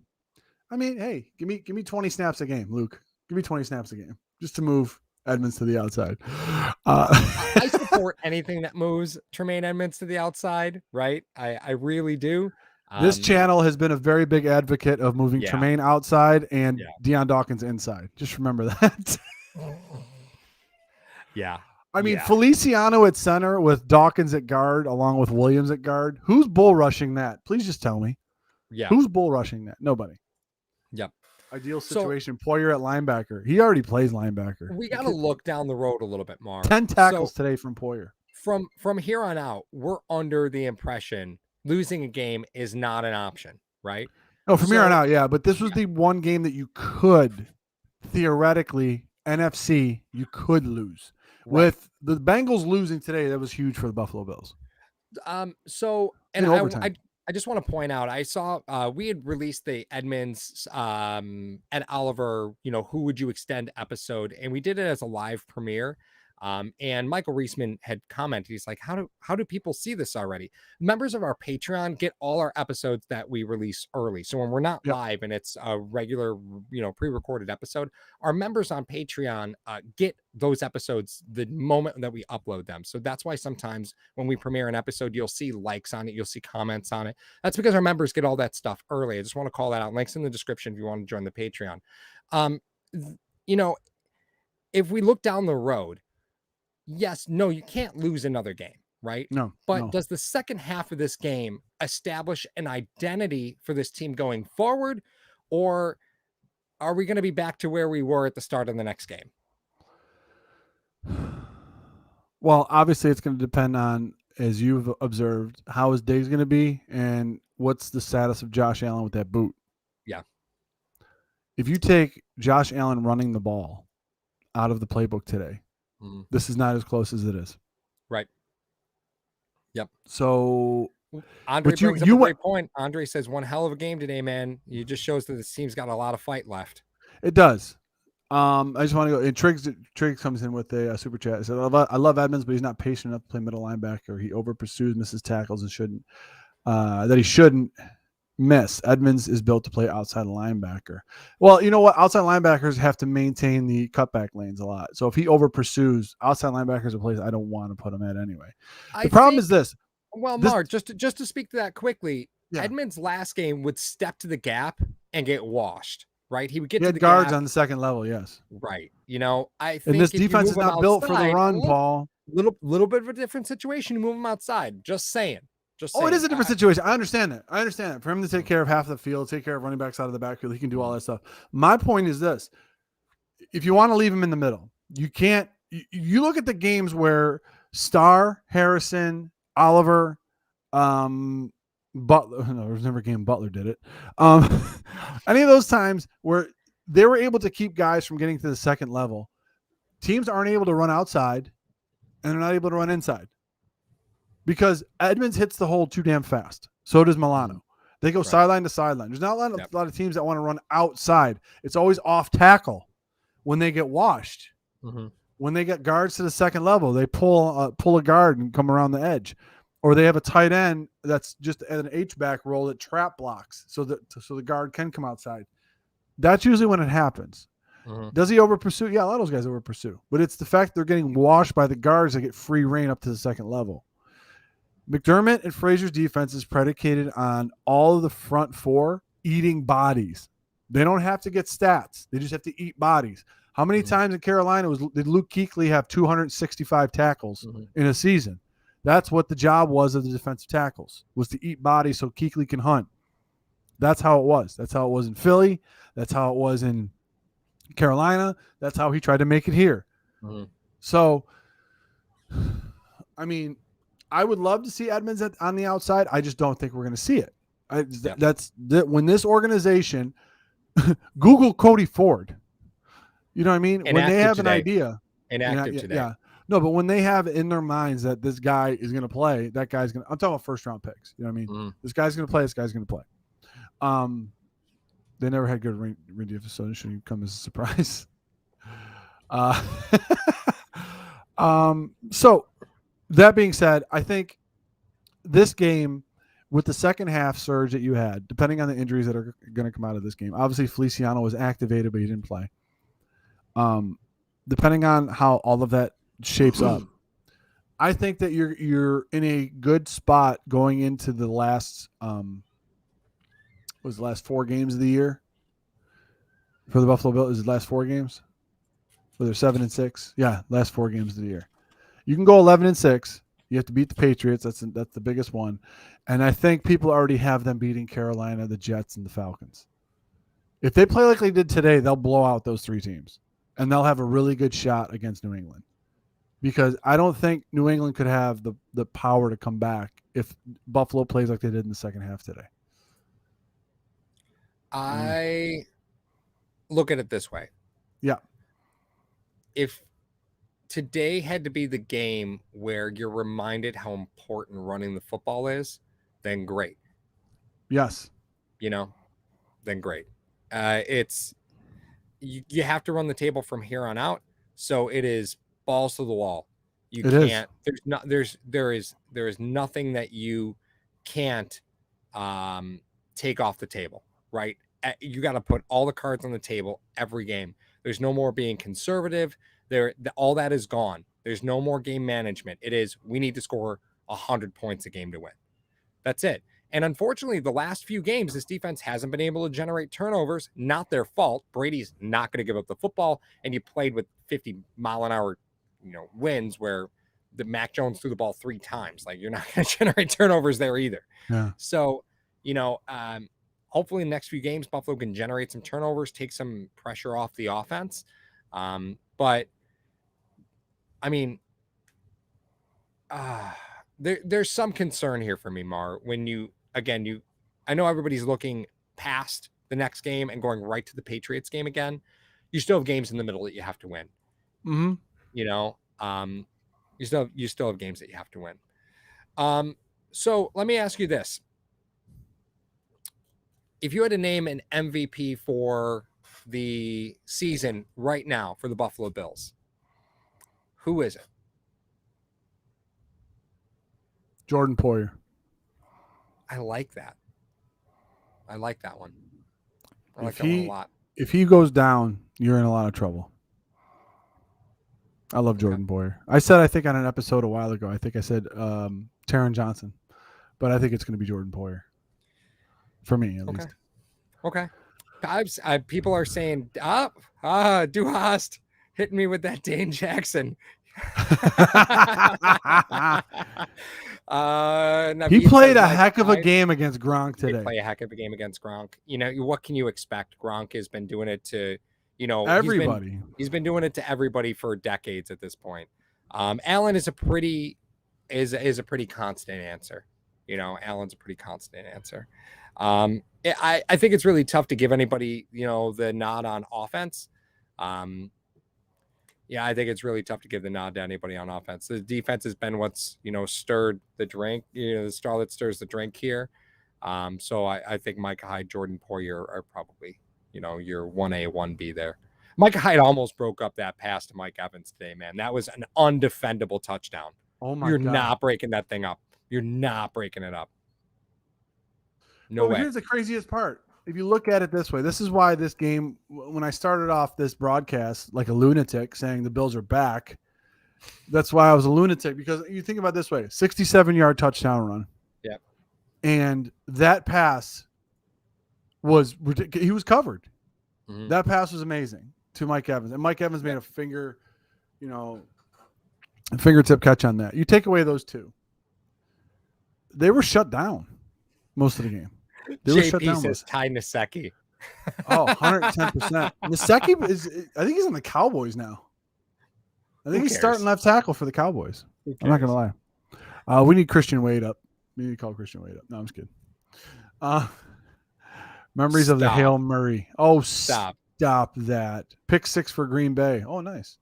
mean, hey, give me 20 snaps a game, Luke. Give me 20 snaps a game just to move Edmonds to the outside. I support anything that moves Tremaine Edmonds to the outside, right? I really do. This channel has been a very big advocate of moving Tremaine outside and Deion Dawkins inside. Just remember that. Yeah. I mean, Feliciano at center with Dawkins at guard, along with Williams at guard. Who's bull rushing that? Please just tell me. Yeah. Who's bull rushing that? Nobody. Yep. Ideal situation. Poyer at linebacker. He already plays linebacker. We got to look down the road a little bit more. 10 tackles today from Poyer. From here on out, we're under the impression losing a game is not an option, right? No, from here on out, yeah. But this was the one game that you could, theoretically, NFC, you could lose. Right. With the Bengals losing today, that was huge for the Buffalo Bills. I just want to point out, I saw we had released the Edmonds and Oliver, who would you extend episode, and we did it as a live premiere. And Michael Reisman had commented, he's like, how do people see this already? Members of our Patreon get all our episodes that we release early. So when we're not live and it's a regular, pre-recorded episode, our members on Patreon get those episodes the moment that we upload them. So that's why sometimes when we premiere an episode, you'll see likes on it, you'll see comments on it. That's because our members get all that stuff early. I just want to call that out. Links in the description if you want to join the Patreon. If we look down the road, yes, no, you can't lose another game, right? No. But does the second half of this game establish an identity for this team going forward? Or are we going to be back to where we were at the start of the next game? Well, obviously it's going to depend on, as you've observed, how his day's going to be and what's the status of Josh Allen with that boot. Yeah. If you take Josh Allen running the ball out of the playbook today, this is not as close as it is. Right. Yep. So Andre brings up a great point. Andre says, one hell of a game today, man. It just shows that this team's got a lot of fight left. It does. I just want to go. And Triggs comes in with a super chat. He said, I love Edmonds, but he's not patient enough to play middle linebacker. He over pursues, misses tackles, and shouldn't. That he shouldn't miss. Edmonds is built to play outside linebacker. Well, you know what? Outside linebackers have to maintain the cutback lanes a lot. So if he over pursues, outside linebackers are a place I don't want to put him at anyway. The problem is this. Well, Mark, just to speak to that quickly, Yeah. Edmonds' last game would step to the gap and get washed. Right, he would get He to had the guards gap. on the second level. Yes. Right. You know, I think And this if you defense move is him not built for the outside, run, Paul. Little bit of a different situation. You move him outside. Just saying. Oh, it is a different situation. I understand that. For him to take care of half the field, take care of running backs out of the backfield, he can do all that stuff. My point is this. If you want to leave him in the middle, you can't. You look at the games where Starr, Harrison, Oliver, Butler. No, there was never a game Butler did it. Any of those times where they were able to keep guys from getting to the second level, teams aren't able to run outside, and they're not able to run inside. Because Edmonds hits the hole too damn fast. So does Milano. They go sideline to sideline. There's not a lot of teams that want to run outside. It's always off tackle when they get washed. Mm-hmm. When they get guards to the second level, they pull a guard and come around the edge. Or they have a tight end that's just an H-back roll that trap blocks so the guard can come outside. That's usually when it happens. Mm-hmm. Does he over pursue? Yeah, a lot of those guys over pursue. But it's the fact they're getting washed by the guards that get free reign up to the second level. McDermott and Frazier's defense is predicated on all of the front four eating bodies. They don't have to get stats. They just have to eat bodies. How many times in Carolina did Luke Kuechly have 265 tackles in a season? That's what the job was of the defensive tackles, was to eat bodies so Kuechly can hunt. That's how it was. That's how it was in Philly. That's how it was in Carolina. That's how he tried to make it here. Mm-hmm. So, I mean, I would love to see Edmonds on the outside. I just don't think we're going to see it. When this organization, Google Cody Ford. You know what I mean? When they have an idea. Inactive today. Yeah. No, but when they have in their minds that this guy is going to play, that guy's going to – I'm talking about first-round picks. You know what I mean? Mm-hmm. This guy's going to play. This guy's going to play. They never had good ring defense, so it shouldn't come as a surprise. So – that being said, I think this game, with the second half surge that you had, depending on the injuries that are going to come out of this game, obviously Feliciano was activated, but he didn't play. Depending on how all of that shapes up, I think that you're in a good spot going into the last was the last 4 games of the year for the Buffalo Bills. Is it last 4 games? Were they're 7-6? Yeah, last 4 games of the year. You can go 11-6. You have to beat the Patriots. That's the biggest one. And I think people already have them beating Carolina, the Jets, and the Falcons. If they play like they did today, they'll blow out those 3 teams. And they'll have a really good shot against New England. Because I don't think New England could have the power to come back if Buffalo plays like they did in the second half today. I look at it this way. Yeah. If today had to be the game where you're reminded how important running the football is, then great. Yes. Then great. It's you have to run the table from here on out. So it is balls to the wall. You can't. There is nothing that you can't take off the table. Right. You got to put all the cards on the table every game. There's no more being conservative. All that is gone. There's no more game management. It is, we need to score 100 points a game to win. That's it. And unfortunately, the last few games, this defense hasn't been able to generate turnovers. Not their fault. Brady's not going to give up the football. And you played with 50-mile-an-hour, winds where the Mac Jones threw the ball 3 times. Like, you're not going to generate turnovers there either. Yeah. So, hopefully in the next few games, Buffalo can generate some turnovers, take some pressure off the offense. But I mean, there's some concern here for me, Mar, when I know everybody's looking past the next game and going right to the Patriots game again. You still have games in the middle that you have to win. Mm-hmm. You still have games that you have to win. So let me ask you this. If you had to name an MVP for the season right now for the Buffalo Bills? Who is it? Jordan Poyer. I like that. I like that one. I like If that one a he lot. if he goes down, you're in a lot of trouble. I love Okay. Jordan Poyer. I said, I think on an episode a while ago, I think I said Taron Johnson, but I think it's going to be Jordan Poyer for me at least. Okay. People are saying, Duhast hitting me with that Dane Jackson. He played a heck of a game against Gronk today. Play a heck of a game against Gronk. You know, what can you expect? Gronk has been doing it to, everybody. He's been doing it to everybody for decades at this point. Allen is a pretty constant answer. Allen's a pretty constant answer. I think it's really tough to give anybody, the nod on offense. I think it's really tough to give the nod to anybody on offense. The defense has been what's, stirred the drink, the straw that stirs the drink here. So I think Micah Hyde, Jordan Poyer are probably, your 1A, 1B there. Micah Hyde almost broke up that pass to Mike Evans today, man. That was an undefendable touchdown. Oh my You're God. not breaking that thing up. You're not breaking it up. No way. Here's the craziest part. If you look at it this way, this is why this game, when I started off this broadcast like a lunatic saying the Bills are back, that's why I was a lunatic, because you think about it this way, 67-yard touchdown run. Yeah. And that pass was ridiculous. He was covered. Mm-hmm. That pass was amazing to Mike Evans. And Mike Evans made a fingertip catch on that. You take away those two. They were shut down most of the game. They were shut down. Says Ty Nsekhe. Oh, 110%. Nsekhe I think he's on the Cowboys now. I think he's starting left tackle for the Cowboys. I'm not going to lie. We need Christian Wade up. We need to call Christian Wade up. No, I'm just kidding. Memories of the Hail Murray. Oh, stop that. Pick 6 for Green Bay. Oh, nice.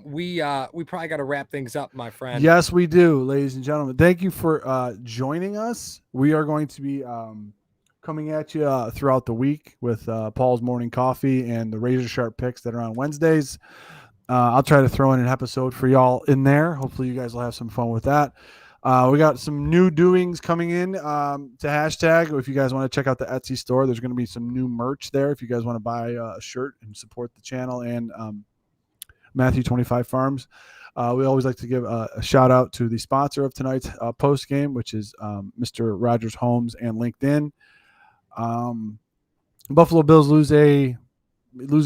We probably got to wrap things up, my friend. Yes, we do, ladies and gentlemen. Thank you for joining us. We are going to be coming at you throughout the week with Paul's Morning Coffee and the Razor Sharp picks that are on Wednesdays. I'll try to throw in an episode for y'all in there. Hopefully you guys will have some fun with that. We got some new doings coming in to hashtag. If you guys want to check out the Etsy store, there's going to be some new merch there. If you guys want to buy a shirt and support the channel and Matthew 25 Farms. We always like to give a shout out to the sponsor of tonight's post game, which is Mr. Rogers Homes and LinkedIn. Buffalo Bills lose a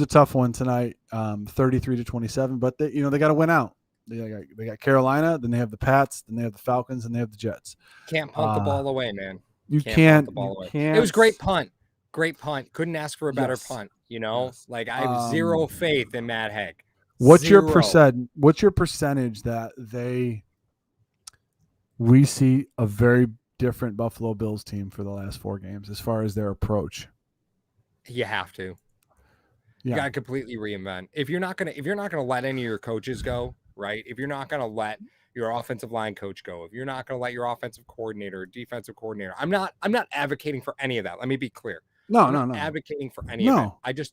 tough one tonight, 33-27, but they got to win out. They got Carolina, then they have the Pats, then they have the Falcons, and they have the Jets. Can't punt the ball away, man. You can't. It was great punt. Great punt. Couldn't ask for a better punt. Like I have zero faith in Matt Haig. What's your percentage that we see a very different Buffalo Bills team for the last 4 games as far as their approach? You have to. Yeah. You got to completely reinvent. If you're not gonna let any of your coaches go, right? If you're not gonna let your offensive line coach go, if you're not gonna let your offensive coordinator or defensive coordinator, I'm not advocating for any of that. Let me be clear. I'm not advocating for any of it.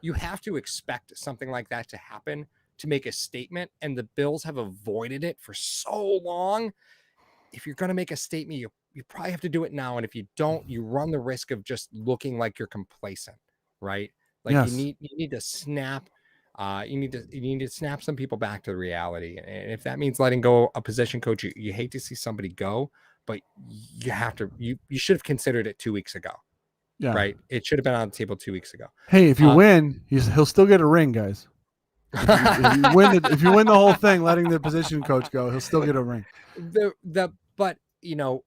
You have to expect something like that to happen to make a statement, and the Bills have avoided it for so long. If you're going to make a statement, you probably have to do it now, and if you don't, you run the risk of just looking like you're complacent, right? Like you need to snap. You need to snap some people back to the reality, and if that means letting go a position coach, you hate to see somebody go, but you have to. You should have considered it 2 weeks ago. Yeah. Right. It should have been on the table 2 weeks ago. Hey, if you win, he'll still get a ring, guys. If you win the whole thing, letting the position coach go, he'll still get a ring. But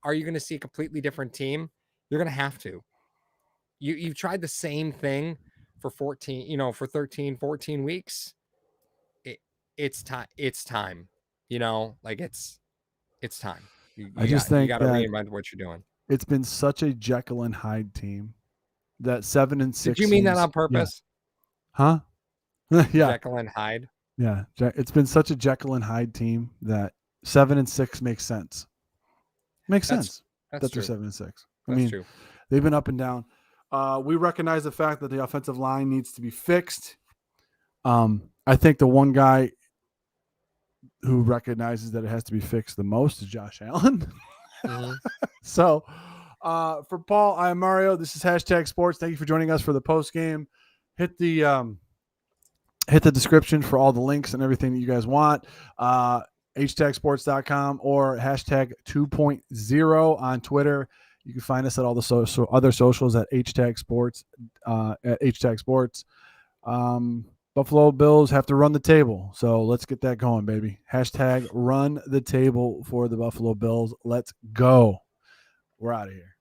are you going to see a completely different team? You're going to have to. You've tried the same thing for 13, 14 weeks. It's time. It's time. It's time. You got to reinvent what you're doing. It's been such a Jekyll and Hyde team. That 7-6. Did you mean that on purpose? Yeah. Huh? Yeah. Jekyll and Hyde. Yeah. It's been such a Jekyll and Hyde team that 7-6 makes sense. Makes sense. That's true. They're 7-6. I mean, true. They've been up and down. We recognize the fact that the offensive line needs to be fixed. I think the one guy who recognizes that it has to be fixed the most is Josh Allen. Mm-hmm. So for Paul, I'm Mario. This is Hashtag Sports. Thank you for joining us for the post game. Hit the description for all the links and everything that you guys want. HTagSports.com or hashtag 2.0 on Twitter. You can find us at all the other socials at HTag Sports. At HTag Sports. Buffalo Bills have to run the table, so let's get that going, baby. Hashtag run the table for the Buffalo Bills. Let's go. We're out of here.